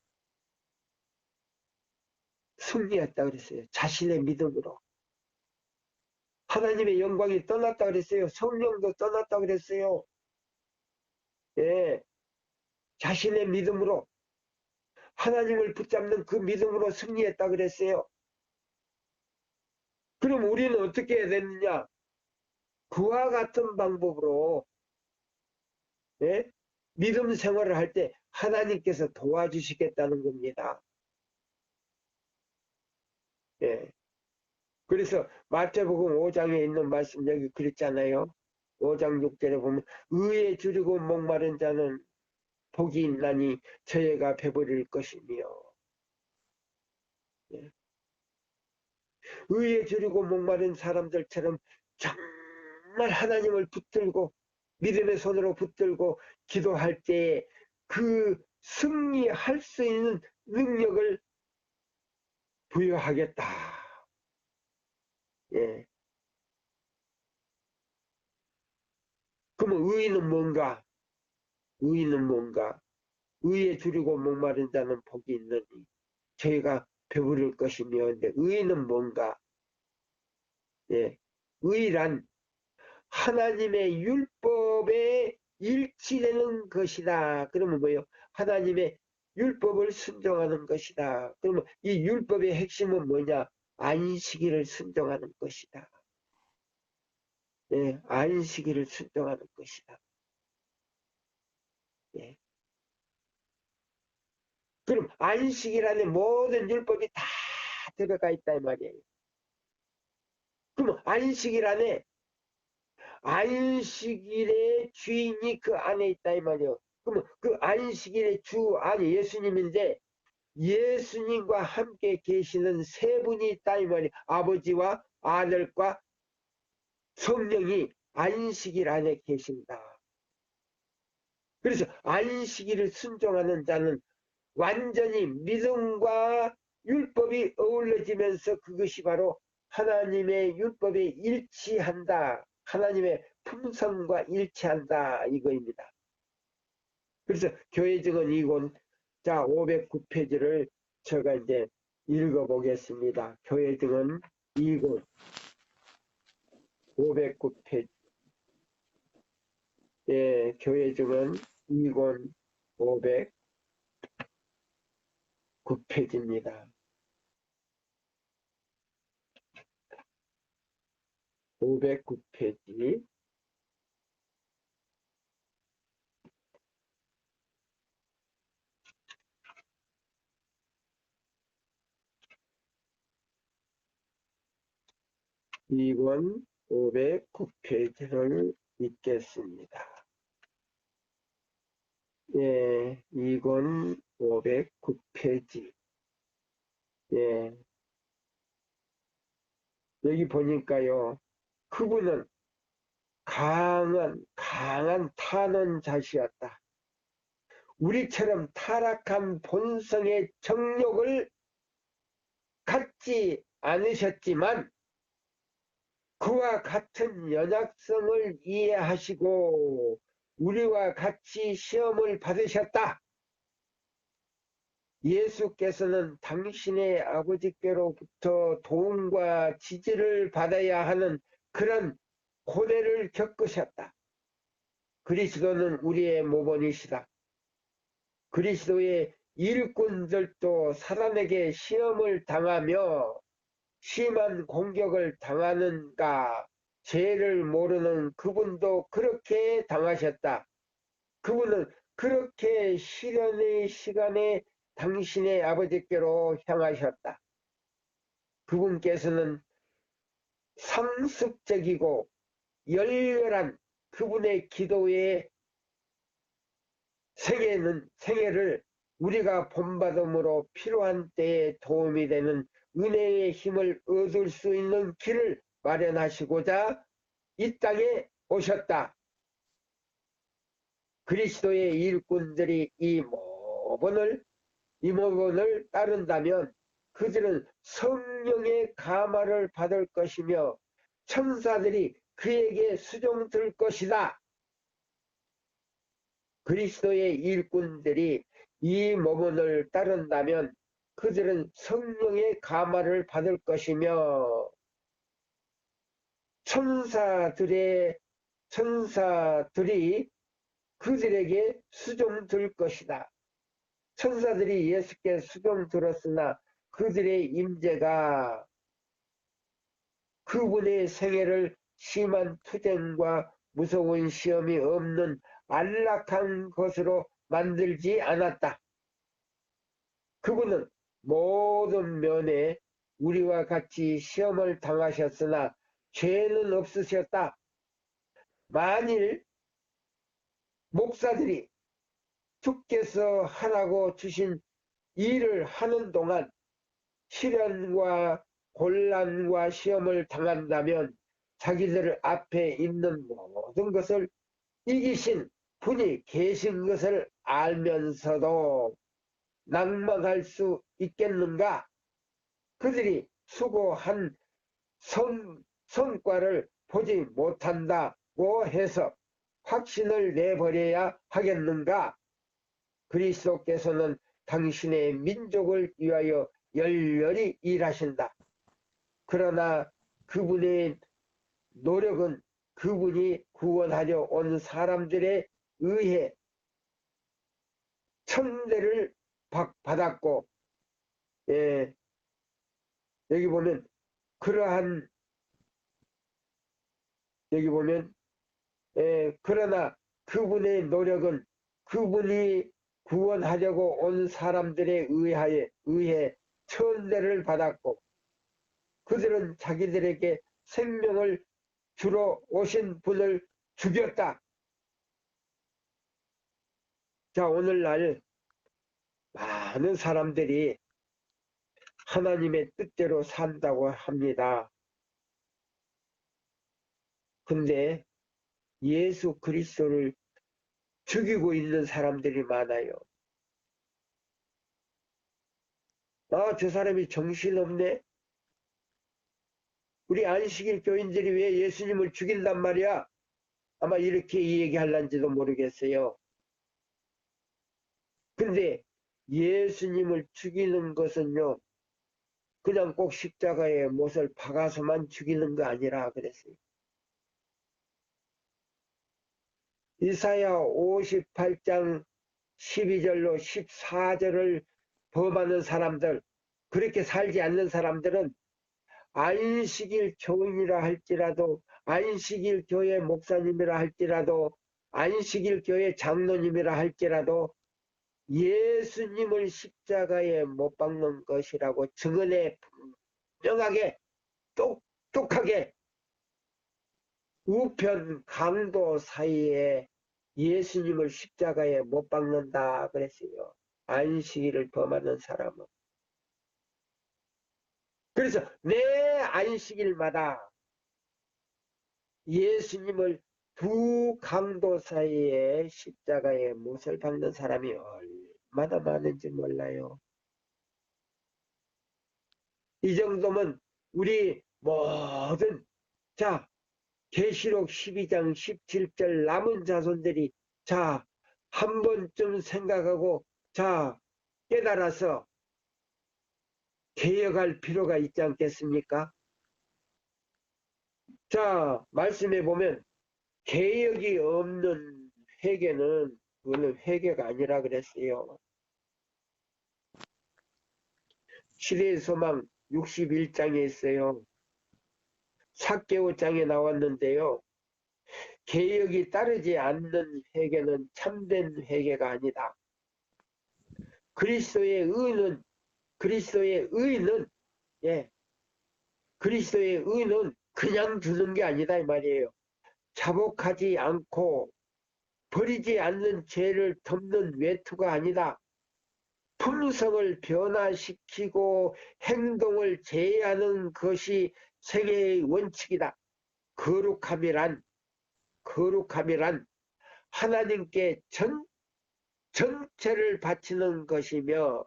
승리했다 그랬어요. 자신의 믿음으로. 하나님의 영광이 떠났다 그랬어요. 성령도 떠났다 그랬어요. 예. 자신의 믿음으로 하나님을 붙잡는 그 믿음으로 승리했다 그랬어요. 그럼 우리는 어떻게 해야 되느냐? 그와 같은 방법으로 믿음 생활을 할 때 하나님께서 도와주시겠다는 겁니다. 예. 그래서 마태복음 5장에 있는 말씀 여기 그랬잖아요. 5장 6절에 보면 의에 줄이고 목마른 자는 복이 있나니 저희가 배부릴 것이며 예. 의에 줄이고 목마른 사람들처럼 정말 하나님을 붙들고 믿음의 손으로 붙들고 기도할 때 그 승리할 수 있는 능력을 부여하겠다. 예. 그러면 의는 뭔가? 의는 뭔가? 의에 줄이고 목마른 자는 복이 있느니 저희가 배부를 것이며 근데 의는 뭔가? 예. 의란 하나님의 율법에 일치되는 것이다. 그러면 뭐예요? 하나님의 율법을 순종하는 것이다. 그러면 이 율법의 핵심은 뭐냐? 안식일을 순종하는 것이다. 예, 안식일을 순종하는 것이다. 예. 그럼 안식일 안에 모든 율법이 다 들어가 있다 이 말이에요. 그럼 안식일 안에 안식일의 주인이 그 안에 있다 이 말이에요. 그러면 그 안식일의 주 안이 예수님인데 예수님과 함께 계시는 세 분이 있다 이 말이에요. 아버지와 아들과 성령이 안식일 안에 계신다. 그래서 안식일을 순종하는 자는 완전히 믿음과 율법이 어우러지면서 그것이 바로 하나님의 율법에 일치한다. 하나님의 품성과 일치한다. 이거입니다. 그래서 교회 증언 2권 자 509페이지를 제가 이제 읽어보겠습니다. 교회 증언 2권 509페이지 예, 교회 증언 2권 509페이지입니다. 509페이지 2권 509페이지를 읽겠습니다. 예, 2권 509페이지. 예, 여기 보니까요, 그분은 강한 탄원자시였다. 우리처럼 타락한 본성의 정욕을 갖지 않으셨지만 그와 같은 연약성을 이해하시고 우리와 같이 시험을 받으셨다. 예수께서는 당신의 아버지께로부터 도움과 지지를 받아야 하는 그런 고뇌를 겪으셨다. 그리스도는 우리의 모본이시다. 그리스도의 일꾼들도 사단에게 시험을 당하며 심한 공격을 당하는가. 죄를 모르는 그분도 그렇게 당하셨다. 그분은 그렇게 시련의 시간에 당신의 아버지께로 향하셨다. 그분께서는 상습적이고 열렬한 그분의 기도의 생애를 우리가 본받음으로 필요한 때에 도움이 되는 은혜의 힘을 얻을 수 있는 길을 마련하시고자 이 땅에 오셨다. 그리스도의 일꾼들이 이 모본을 따른다면 그들은 성령의 감화를 받을 것이며 천사들이 그에게 수종들 것이다. 그리스도의 일꾼들이 이 모본을 따른다면 그들은 성령의 감화를 받을 것이며 천사들이 그들에게 수종들 것이다. 천사들이 예수께 수종들었으나 그들의 임재가 그분의 생애를 심한 투쟁과 무서운 시험이 없는 안락한 것으로 만들지 않았다. 그분은 모든 면에 우리와 같이 시험을 당하셨으나 죄는 없으셨다. 만일 목사들이 주께서 하라고 주신 일을 하는 동안 시련과 곤란과 시험을 당한다면 자기들 앞에 있는 모든 것을 이기신 분이 계신 것을 알면서도 낭망할 수 있겠는가? 그들이 수고한 성과를 보지 못한다고 해서 확신을 내버려야 하겠는가? 그리스도께서는 당신의 민족을 위하여 열렬히 일하신다. 그러나 그분의 노력은 그분이 구원하려 온 사람들에 의해 천대를 받았고, 예, 여기 보면 그러나 그분의 노력은 그분이 구원하려고 온 사람들에 의해 천대를 받았고 그들은 자기들에게 생명을 주러 오신 분을 죽였다. 자, 오늘날 많은 사람들이 하나님의 뜻대로 산다고 합니다. 근데 예수 그리스도를 죽이고 있는 사람들이 많아요. 저 사람이 정신없네? 우리 안식일 교인들이 왜 예수님을 죽인단 말이야? 아마 이렇게 얘기할란지도 모르겠어요. 근데 예수님을 죽이는 것은요, 그냥 꼭 십자가에 못을 박아서만 죽이는 거 아니라 그랬어요. 이사야 58장 12절로 14절을 범하는 사람들, 그렇게 살지 않는 사람들은 안식일 교인이라 할지라도, 안식일 교회 목사님이라 할지라도, 안식일 교회 장로님이라 할지라도 예수님을 십자가에 못 박는 것이라고 증언에 분명하게 똑똑하게 우편 강도 사이에 예수님을 십자가에 못 박는다 그랬어요. 안식일을 범하는 사람은. 그래서 내 안식일마다 예수님을 두 강도 사이에 십자가에 못을 박는 사람이 얼마나 많은지 몰라요. 이 정도면 우리 모든 자 계시록 12장 17절 남은 자손들이 자 한 번쯤 생각하고 자 깨달아서 개혁할 필요가 있지 않겠습니까? 자 말씀해 보면 개혁이 없는 회개는 그거는 회개가 아니라 그랬어요. 시대의 소망 61장에 있어요. 삭개오장에 나왔는데요. 개혁이 따르지 않는 회개는 참된 회개가 아니다. 그리스도의 의는 예, 그리스도의 의는 그냥 주는 게 아니다 이 말이에요. 자복하지 않고 버리지 않는 죄를 덮는 외투가 아니다. 품성을 변화시키고 행동을 제해하는 것이 생애의 원칙이다. 거룩함이란 하나님께 전체를 바치는 것이며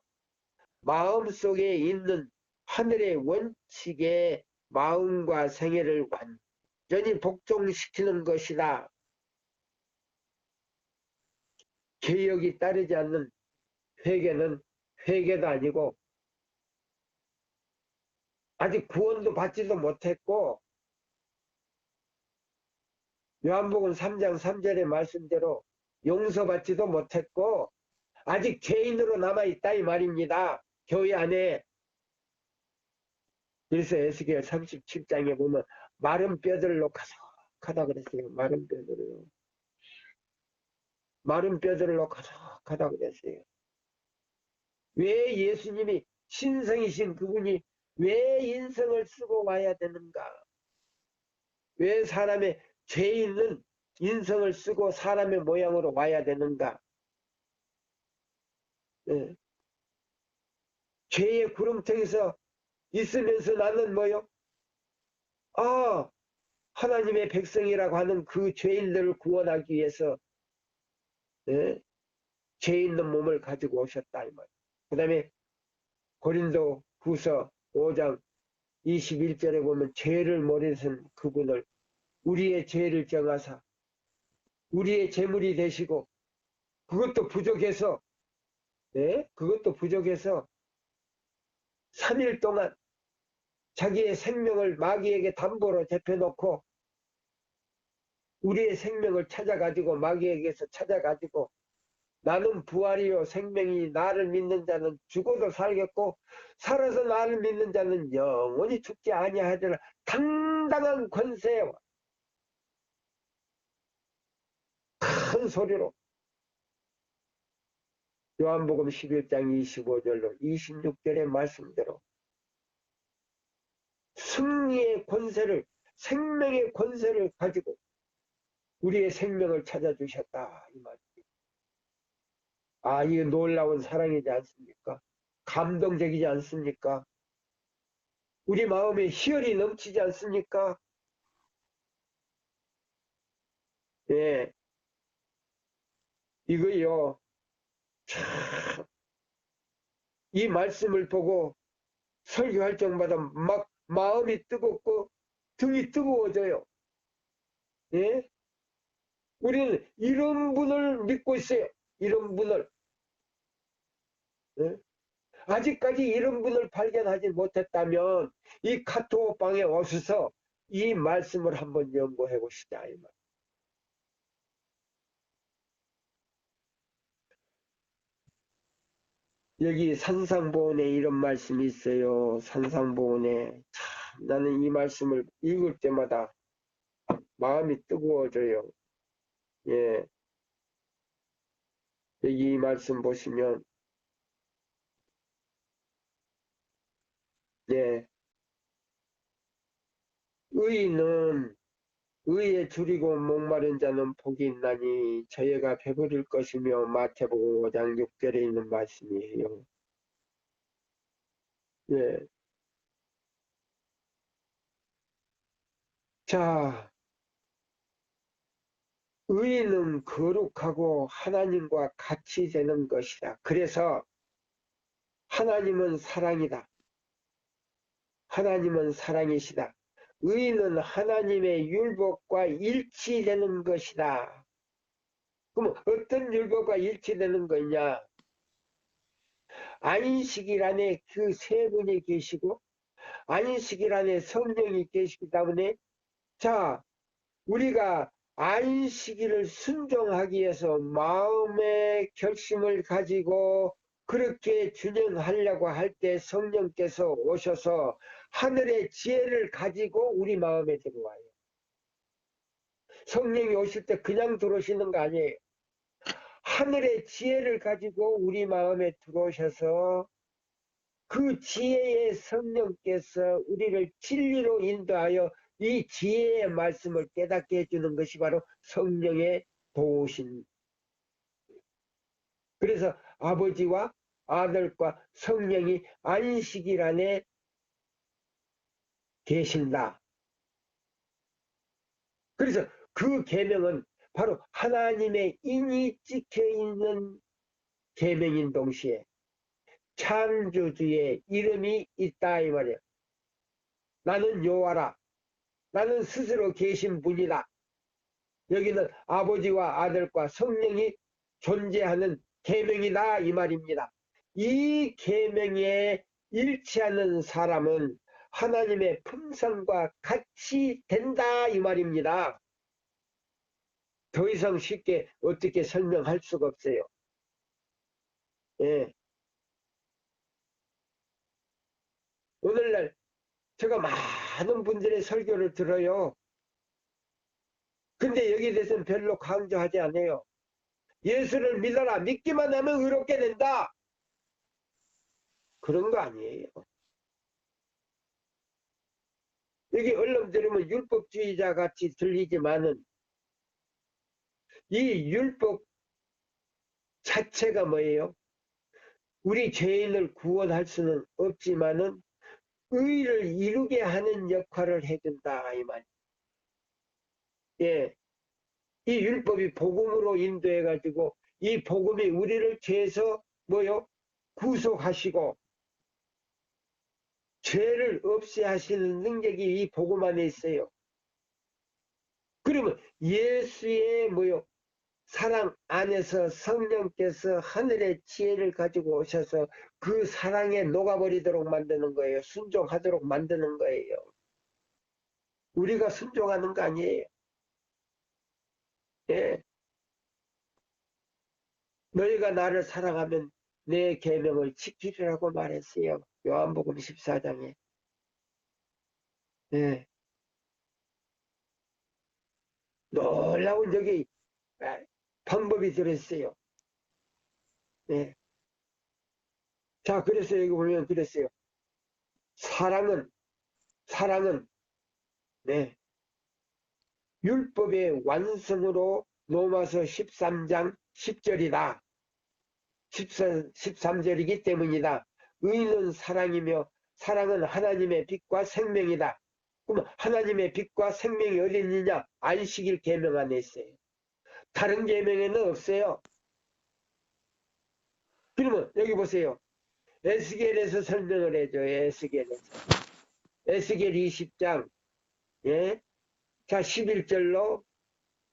마음속에 있는 하늘의 원칙에 마음과 생애를 완전히 복종시키는 것이다. 개혁이 따르지 않는 회개는 회개도 아니고 아직 구원도 받지도 못했고 요한복음 3장 3절의 말씀대로 용서받지도 못했고 아직 죄인으로 남아있다 이 말입니다. 교회 안에. 그래서 에스겔 37장에 보면 마른 뼈들로 가득하다 그랬어요. 마른 뼈들로. 마른 뼈들로 가득하다 그랬어요. 왜 예수님이 신성이신 그분이 왜 인성을 쓰고 와야 되는가? 왜 사람의 죄 있는 인성을 쓰고 사람의 모양으로 와야 되는가? 예. 죄의 구름통에서 있으면서 나는 뭐요? 아, 하나님의 백성이라고 하는 그 죄인들을 구원하기 위해서 예? 죄 있는 몸을 가지고 오셨다 이 말. 그 다음에 고린도 후서 5장 21절에 보면 죄를 모르신 그분을 우리의 죄를 정하사 우리의 제물이 되시고 그것도 부족해서 그것도 부족해서 3일 동안 자기의 생명을 마귀에게 담보로 대표놓고 우리의 생명을 찾아가지고 마귀에게서 찾아가지고 나는 부활이요 생명이 나를 믿는 자는 죽어도 살겠고 살아서 나를 믿는 자는 영원히 죽지 아니하리라. 당당한 권세와 큰 소리로 요한복음 11장 25절로 26절의 말씀대로 승리의 권세를 생명의 권세를 가지고 우리의 생명을 찾아주셨다 이 말입니다. 아, 이게 놀라운 사랑이지 않습니까? 감동적이지 않습니까? 우리 마음에 희열이 넘치지 않습니까? 예, 이거요. 참, 이 말씀을 보고 설교할 적마다 막 마음이 뜨겁고 등이 뜨거워져요. 예? 우리는 이런 분을 믿고 있어요. 이런 분을. 예? 아직까지 이런 분을 발견하지 못했다면 이 카톡방에 오셔서 이 말씀을 한번 연구해 보시자. 이 말. 여기 산상보훈에 이런 말씀이 있어요. 산상보훈에 참 나는 이 말씀을 읽을 때마다 마음이 뜨거워져요. 예, 여기 이 말씀 보시면 예, 의인은 의에 줄이고 목마른 자는 복이 있나니 저희가 배부를 것이며 마태복음 5장 6절에 있는 말씀이에요. 예. 자, 의는 거룩하고 하나님과 같이 되는 것이다. 그래서 하나님은 사랑이다. 하나님은 사랑이시다. 의는 하나님의 율법과 일치되는 것이다. 그럼 어떤 율법과 일치되는 거냐? 안식일 안에 그 세 분이 계시고 안식일 안에 성령이 계시기 때문에 자, 우리가 안식일을 순종하기 위해서 마음의 결심을 가지고 그렇게 준행하려고 할 때 성령께서 오셔서 하늘의 지혜를 가지고 우리 마음에 들어와요. 성령이 오실 때 그냥 들어오시는 거 아니에요. 하늘의 지혜를 가지고 우리 마음에 들어오셔서 그 지혜의 성령께서 우리를 진리로 인도하여 이 지혜의 말씀을 깨닫게 해주는 것이 바로 성령의 도우심. 그래서 아버지와 아들과 성령이 안식일 안에 계신다. 그래서 그 계명은 바로 하나님의 인이 찍혀 있는 계명인 동시에 창조주의 이름이 있다 이 말이에요. 나는 여호와라. 나는 스스로 계신 분이다. 여기는 아버지와 아들과 성령이 존재하는 계명이다 이 말입니다. 이 계명에 일치하는 사람은 하나님의 품성과 같이 된다 이 말입니다. 더 이상 쉽게 어떻게 설명할 수가 없어요. 예. 오늘날 제가 많은 분들의 설교를 들어요. 근데 여기에 대해서는 별로 강조하지 않아요. 예수를 믿어라. 믿기만 하면 의롭게 된다. 그런 거 아니에요. 여기 얼른 들으면 율법주의자 같이 들리지만은 이 율법 자체가 뭐예요? 우리 죄인을 구원할 수는 없지만은 의를 이루게 하는 역할을 해준다 이 말. 예, 이 율법이 복음으로 인도해가지고 이 복음이 우리를 죄에서 뭐요? 구속하시고 죄를 없애 하시는 능력이 이 복음 안에 있어요. 그러면 예수의 뭐요? 사랑 안에서 성령께서 하늘의 지혜를 가지고 오셔서 그 사랑에 녹아버리도록 만드는 거예요. 순종하도록 만드는 거예요. 우리가 순종하는 거 아니에요. 예. 너희가 나를 사랑하면 내 계명을 지키리라고 말했어요. 요한복음 14장에. 예. 놀라운 여기 방법이 들었어요. 예. 자, 그래서 여기 보면 그랬어요. 사랑은, 네. 율법의 완성으로 로마서 13장 10절이다. 13절이기 때문이다. 의는 사랑이며 사랑은 하나님의 빛과 생명이다. 그럼 하나님의 빛과 생명이 어디 있느냐? 안식일 계명 안에 있어요. 다른 계명에는 없어요. 그러면 여기 보세요. 에스겔에서 설명을 해줘요. 에스겔 20장 예? 자 11절로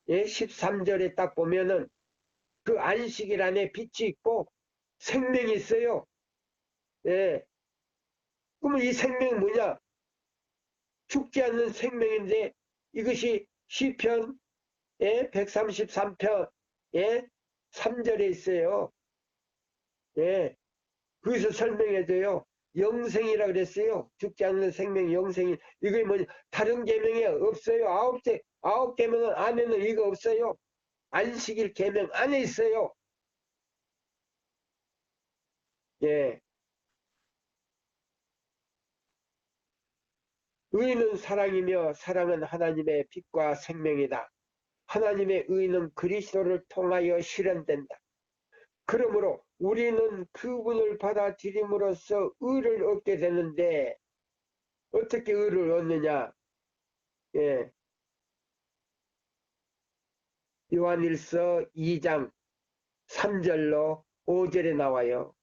예? 13절에 딱 보면은 그 안식일 안에 빛이 있고 생명이 있어요. 예. 그러면 이 생명이 뭐냐? 죽지 않는 생명인데 이것이 시편 예? 133편 예? 3절에 있어요. 예. 거기서 설명해줘요. 영생이라 그랬어요. 죽지 않는 생명 영생이. 이게 뭐냐? 다른 계명에 없어요. 아홉 계명 안에는 이거 없어요. 안식일 계명 안에 있어요. 예. 의는 사랑이며 사랑은 하나님의 빛과 생명이다. 하나님의 의는 그리스도를 통하여 실현된다. 그러므로 우리는 그분을 받아들임으로써 의를 얻게 되는데 어떻게 의를 얻느냐? 예, 요한일서 2장 3절로 5절에 나와요.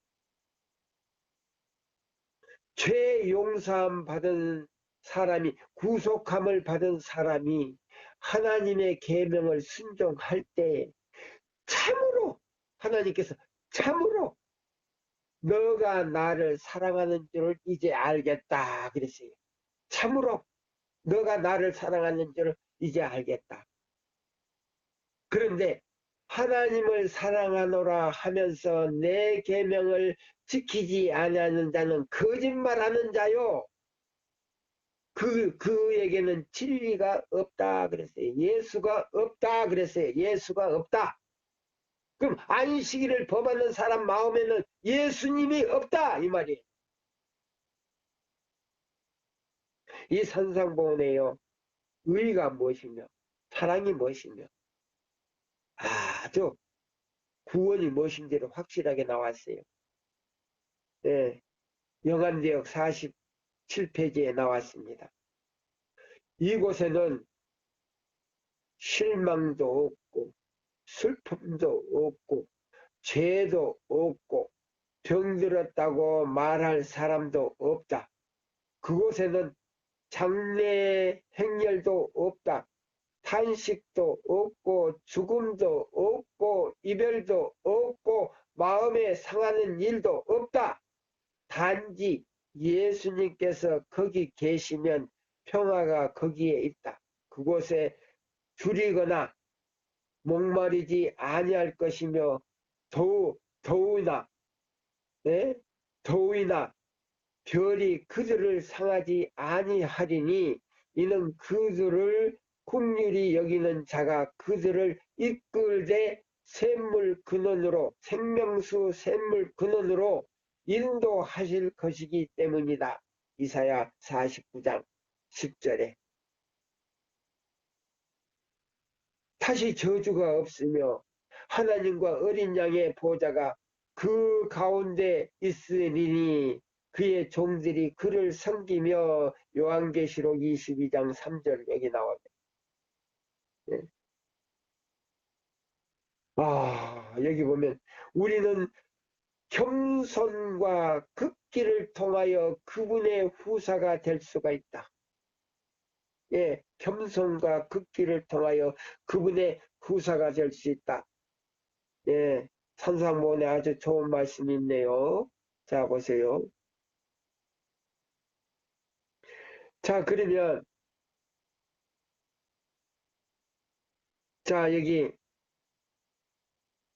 죄 용서함 받은 사람이, 구속함을 받은 사람이 하나님의 계명을 순종할 때 참으로 하나님께서 참으로 너가 나를 사랑하는 줄을 이제 알겠다 그랬어요. 참으로 너가 나를 사랑하는 줄을 이제 알겠다. 그런데 하나님을 사랑하노라 하면서 내 계명을 지키지 아니하는 자는 거짓말하는 자요. 그에게는 진리가 없다 그랬어요. 예수가 없다 그랬어요. 예수가 없다. 그럼 안식일을 범하는 사람 마음에는 예수님이 없다 이 말이에요. 이 산상보훈에요. 의가 무엇이며 사랑이 무엇이며 아주 구원이 무엇인지를 확실하게 나왔어요. 네, 영안대역 47페이지에 나왔습니다. 이곳에는 실망도 없고 슬픔도 없고 죄도 없고 병들었다고 말할 사람도 없다. 그곳에는 장래 행렬도 없다. 탄식도 없고 죽음도 없고 이별도 없고 마음에 상하는 일도 없다. 단지 예수님께서 거기 계시면 평화가 거기에 있다. 그곳에 줄이거나 목마르지 아니할 것이며 더우나 네? 더위나 별이 그들을 상하지 아니하리니 이는 그들을 긍휼히 여기는 자가 그들을 이끌되 샘물 근원으로 생명수 샘물 근원으로 인도하실 것이기 때문이다. 이사야 49장 10절에 다시 저주가 없으며 하나님과 어린 양의 보좌가 그 가운데 있으리니 그의 종들이 그를 섬기며 요한계시록 22장 3절 여기 나옵니다. 예. 여기 보면 우리는 겸손과 극기를 통하여 그분의 후사가 될 수가 있다. 예, 겸손과 극기를 통하여 그분의 후사가 될 수 있다. 예, 산상보훈에 아주 좋은 말씀이 있네요. 자, 보세요. 자, 그러면 자, 여기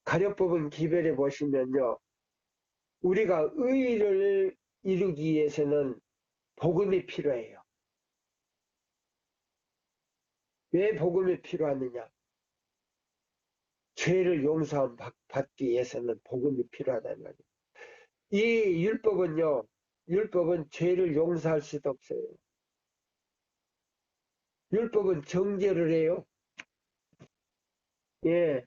가려법은 기별에 보시면요. 우리가 의를 이루기 위해서는 복음이 필요해요. 왜 복음이 필요하느냐? 죄를 용서함 받기 위해서는 복음이 필요하다는 말이에요. 이 율법은요. 율법은 죄를 용서할 수도 없어요. 율법은 정죄를 해요. 예.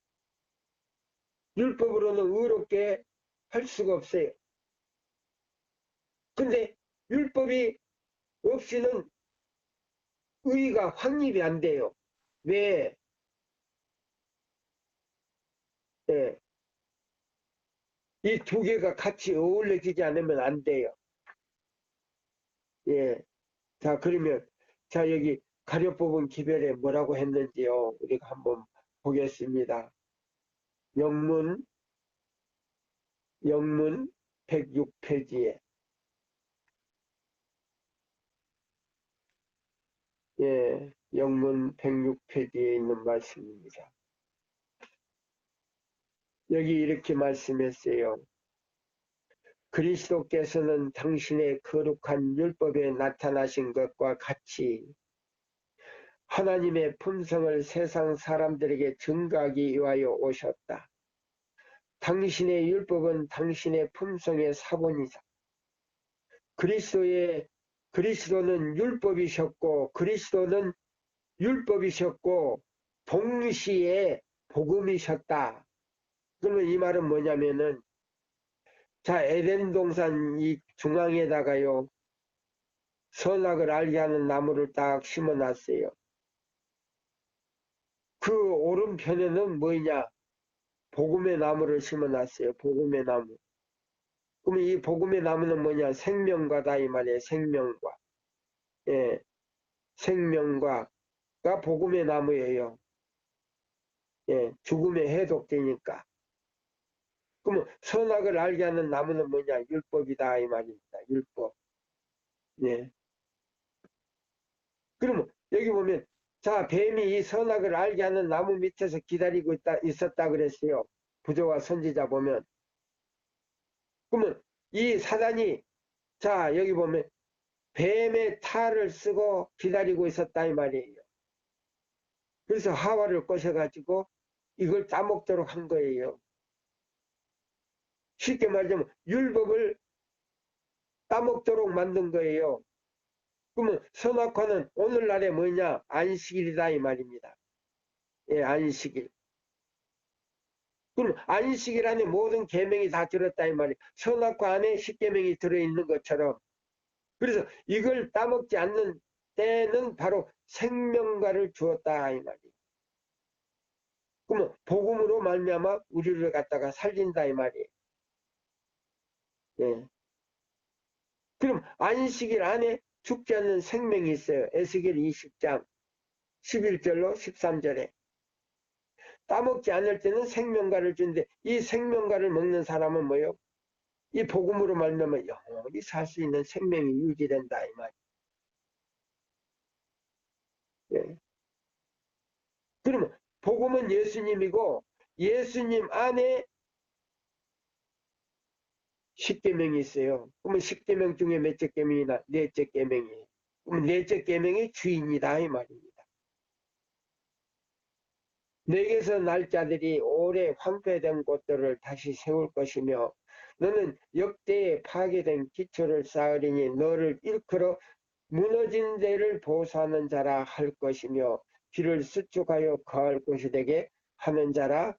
율법으로는 의롭게 할 수가 없어요. 근데 율법이 없이는 의가 확립이 안 돼요. 왜? 예. 이 두 개가 같이 어울려지지 않으면 안 돼요. 예. 자, 그러면, 자, 여기 가려 뽑은 기별에 뭐라고 했는지요. 우리가 한번 보겠습니다. 영문 106페이지에, 예, 영문 106페이지에 있는 말씀입니다. 여기 이렇게 말씀했어요. 그리스도께서는 당신의 거룩한 율법에 나타나신 것과 같이 하나님의 품성을 세상 사람들에게 증거하기 위하여 오셨다. 당신의 율법은 당신의 품성의 사본이다. 그리스도의 그리스도는 율법이셨고 동시에 복음이셨다. 그러면 이 말은 뭐냐면은, 자, 에덴 동산 이 중앙에다가요, 선악을 알게 하는 나무를 딱 심어 놨어요. 그 오른편에는 뭐냐? 복음의 나무를 심어 놨어요. 복음의 나무. 그러면 이 복음의 나무는 뭐냐? 생명과다 이 말이에요. 생명과. 예, 생명과가 복음의 나무예요. 예, 죽음에 해독되니까. 그러면 선악을 알게 하는 나무는 뭐냐? 율법이다 이 말입니다. 율법. 예. 그러면 여기 보면, 자, 뱀이 이 선악을 알게 하는 나무 밑에서 기다리고 있었다 그랬어요. 부조와 선지자 보면. 그러면 이 사단이, 자, 여기 보면 뱀의 탈을 쓰고 기다리고 있었다 이 말이에요. 그래서 하와를 꼬셔가지고 이걸 따먹도록 한 거예요. 쉽게 말하자면 율법을 따먹도록 만든 거예요. 그러면 선악과는 오늘날에 뭐냐? 안식일이다 이 말입니다. 예, 안식일. 그럼 안식일 안에 모든 계명이 다 들었다 이 말이에요. 선악과 안에 십계명이 들어있는 것처럼. 그래서 이걸 따먹지 않는 때는 바로 생명과를 주었다 이 말이에요. 그러면 복음으로 말미암아 우리를 갖다가 살린다 이 말이에요. 예. 그럼 안식일 안에 죽지 않는 생명이 있어요. 에스겔 20장 11절로 13절에. 따먹지 않을 때는 생명과를 주는데 이 생명과를 먹는 사람은 뭐예요? 이 복음으로 말미암아 영원히 살 수 있는 생명이 유지된다 이 말이에요. 예. 그러면 복음은 예수님이고 예수님 안에 십계명이 있어요. 그러면 십계명 중에 몇째 계명이나 넷째 계명이에요. 그럼 넷째 계명이 주인이다 이 말입니다. 내게서 날 자들이 오래 황폐된 곳들을 다시 세울 것이며 너는 역대에 파괴된 기초를 쌓으리니 너를 일컬어 무너진 데를 보수하는 자라 할 것이며 길을 수축하여 거할 곳이 되게 하는 자라.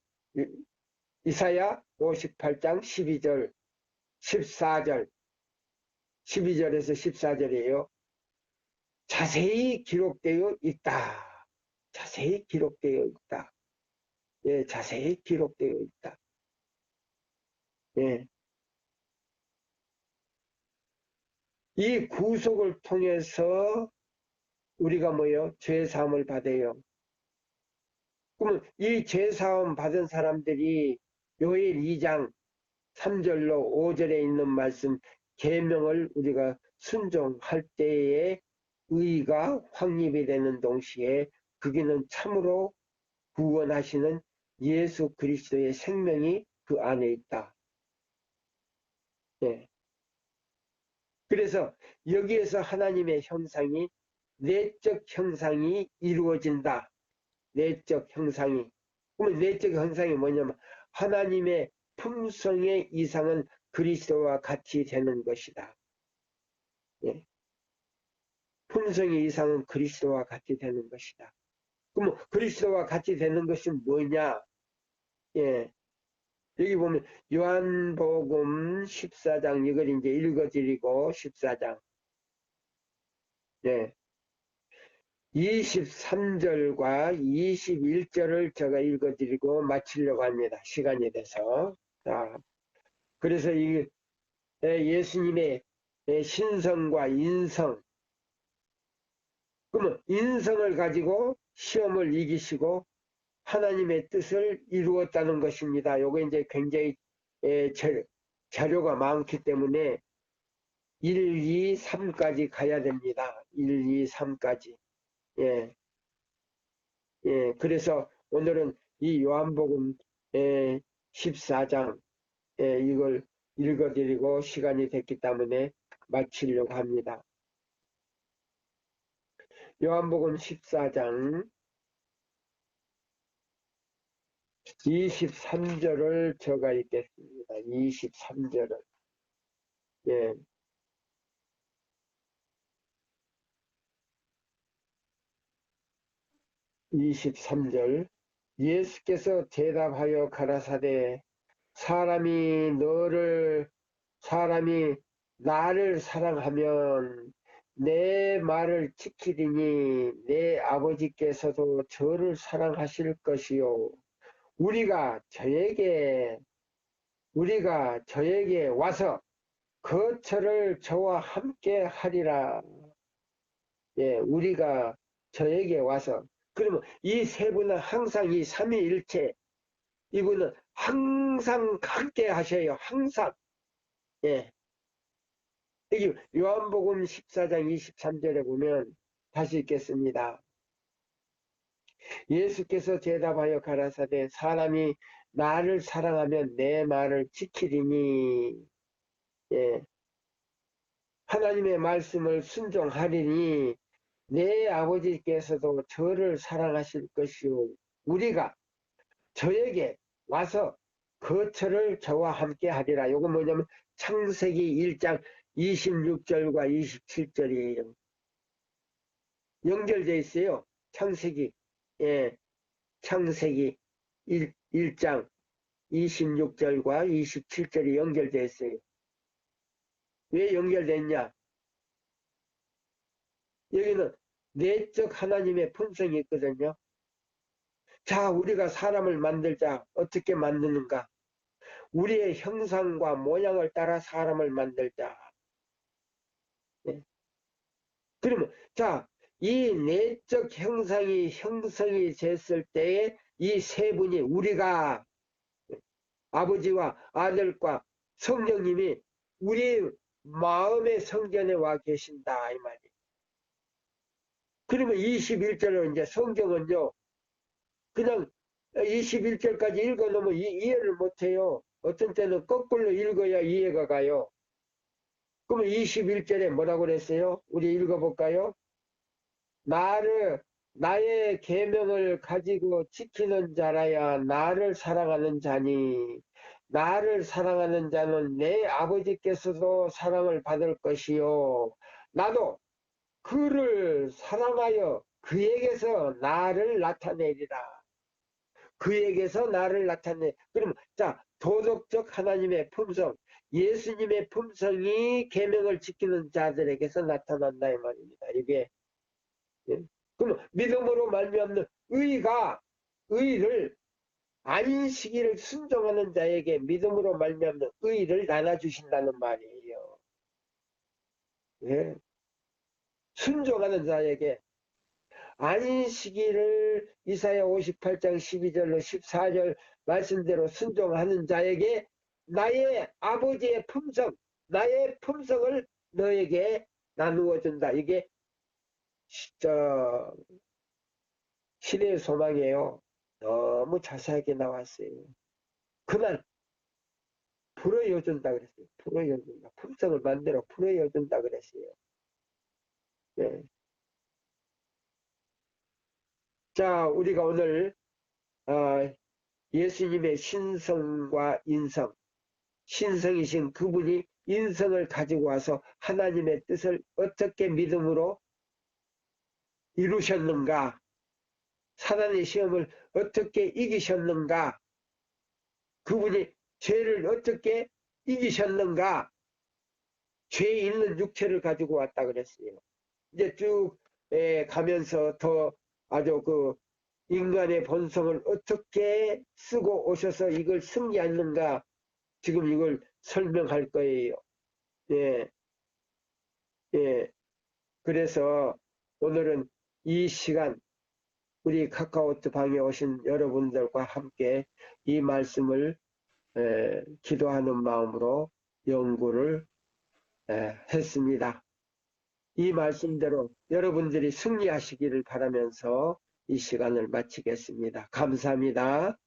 이사야 58장 12절 14절 12절에서 14절이에요. 자세히 기록되어 있다. 자세히 기록되어 있다. 예, 자세히 기록되어 있다. 예. 이 구속을 통해서 우리가 뭐요? 죄사함을 받아요. 그러면 이 죄사함 받은 사람들이 요엘 2장 3절로 5절에 있는 말씀 계명을 우리가 순종할 때에 의가 확립이 되는 동시에 거기는 참으로 구원하시는 예수 그리스도의 생명이 그 안에 있다. 예. 그래서 여기에서 하나님의 형상이 내적 형상이 이루어진다. 내적 형상이. 그러면 내적 형상이 뭐냐면 하나님의 품성의 이상은 그리스도와 같이 되는 것이다. 예. 품성의 이상은 그리스도와 같이 되는 것이다. 그러면 그리스도와 같이 되는 것이 뭐냐? 예. 여기 보면 요한복음 14장 이걸 이제 읽어드리고 14장. 예. 23절과 21절을 제가 읽어드리고 마치려고 합니다. 시간이 돼서. 자, 그래서 이 예수님의 신성과 인성, 그러면 인성을 가지고 시험을 이기시고 하나님의 뜻을 이루었다는 것입니다. 요거 이제 굉장히 자료가 많기 때문에 1, 2, 3까지 가야 됩니다. 1, 2, 3까지. 예. 예. 그래서 오늘은 이 요한복음 14장 이걸 읽어드리고 시간이 됐기 때문에 마치려고 합니다. 요한복음 14장 23절을 제가 읽겠습니다. 23절을. 예. 23절 예수께서 대답하여 가라사대 사람이 나를 사랑하면 내 말을 지키리니 내 아버지께서도 저를 사랑하실 것이요 우리가 저에게 와서 거처를 저와 함께 하리라. 예, 우리가 저에게 와서 그러면 이 세 분은 항상 이 삼위일체 이분은 항상 함께 하셔요. 항상. 예. 여기 요한복음 14장 23절에 보면 다시 읽겠습니다. 예수께서 대답하여 가라사대 사람이 나를 사랑하면 내 말을 지키리니 예. 하나님의 말씀을 순종하리니 내 아버지께서도 저를 사랑하실 것이요 우리가 저에게 와서 거처를 저와 함께 하리라. 이건 뭐냐면 창세기 1장 26절과 27절이에요. 연결되어 있어요. 창세기. 예, 창세기 1장 26절과 27절이 연결되어 있어요. 왜 연결됐냐? 여기는 내적 하나님의 품성이 있거든요. 자, 우리가 사람을 만들자. 어떻게 만드는가? 우리의 형상과 모양을 따라 사람을 만들자. 네. 그러면 자, 이 내적 형성이 됐을 때에 이 세 분이 우리가 아버지와 아들과 성령님이 우리 마음의 성전에 와 계신다 이 말이에요. 그러면 21절로 이제 성경은요 그냥 21절까지 읽어놓으면 이해를 못해요. 어떤 때는 거꾸로 읽어야 이해가 가요. 그러면 21절에 뭐라고 그랬어요? 우리 읽어볼까요? 나의 계명을 가지고 지키는 자라야 나를 사랑하는 자니 나를 사랑하는 자는 내 아버지께서도 사랑을 받을 것이요 나도 그를 사랑하여 그에게서 나를 나타내리라. 그에게서 나를 나타내. 그럼 자 도덕적 하나님의 품성, 예수님의 품성이 계명을 지키는 자들에게서 나타난다 이 말입니다. 이게 예? 그럼 믿음으로 말미암는 의를 안식일을 순종하는 자에게 믿음으로 말미암는 의를 나눠주신다는 말이에요. 예? 순종하는 자에게 안식일을 이사야 58장 12절로 14절 말씀대로 순종하는 자에게 나의 아버지의 품성, 나의 품성을 너에게 나누어 준다. 이게 신의 소망이에요. 너무 자세하게 나왔어요. 그만 풀어여준다 그랬어요. 풀어여준다. 품성을 만들어 풀어여준다 그랬어요. 네. 자, 우리가 오늘 예수님의 신성과 인성, 신성이신 그분이 인성을 가지고 와서 하나님의 뜻을 어떻게 믿음으로 이루셨는가, 사단의 시험을 어떻게 이기셨는가, 그분이 죄를 어떻게 이기셨는가, 죄 있는 육체를 가지고 왔다 그랬어요. 이제 쭉 가면서 더 아주 그 인간의 본성을 어떻게 쓰고 오셔서 이걸 승리하는가 지금 이걸 설명할 거예요. 예, 예. 그래서 오늘은 이 시간 우리 카카오톡 방에 오신 여러분들과 함께 이 말씀을 기도하는 마음으로 연구를 했습니다. 이 말씀대로 여러분들이 승리하시기를 바라면서 이 시간을 마치겠습니다. 감사합니다.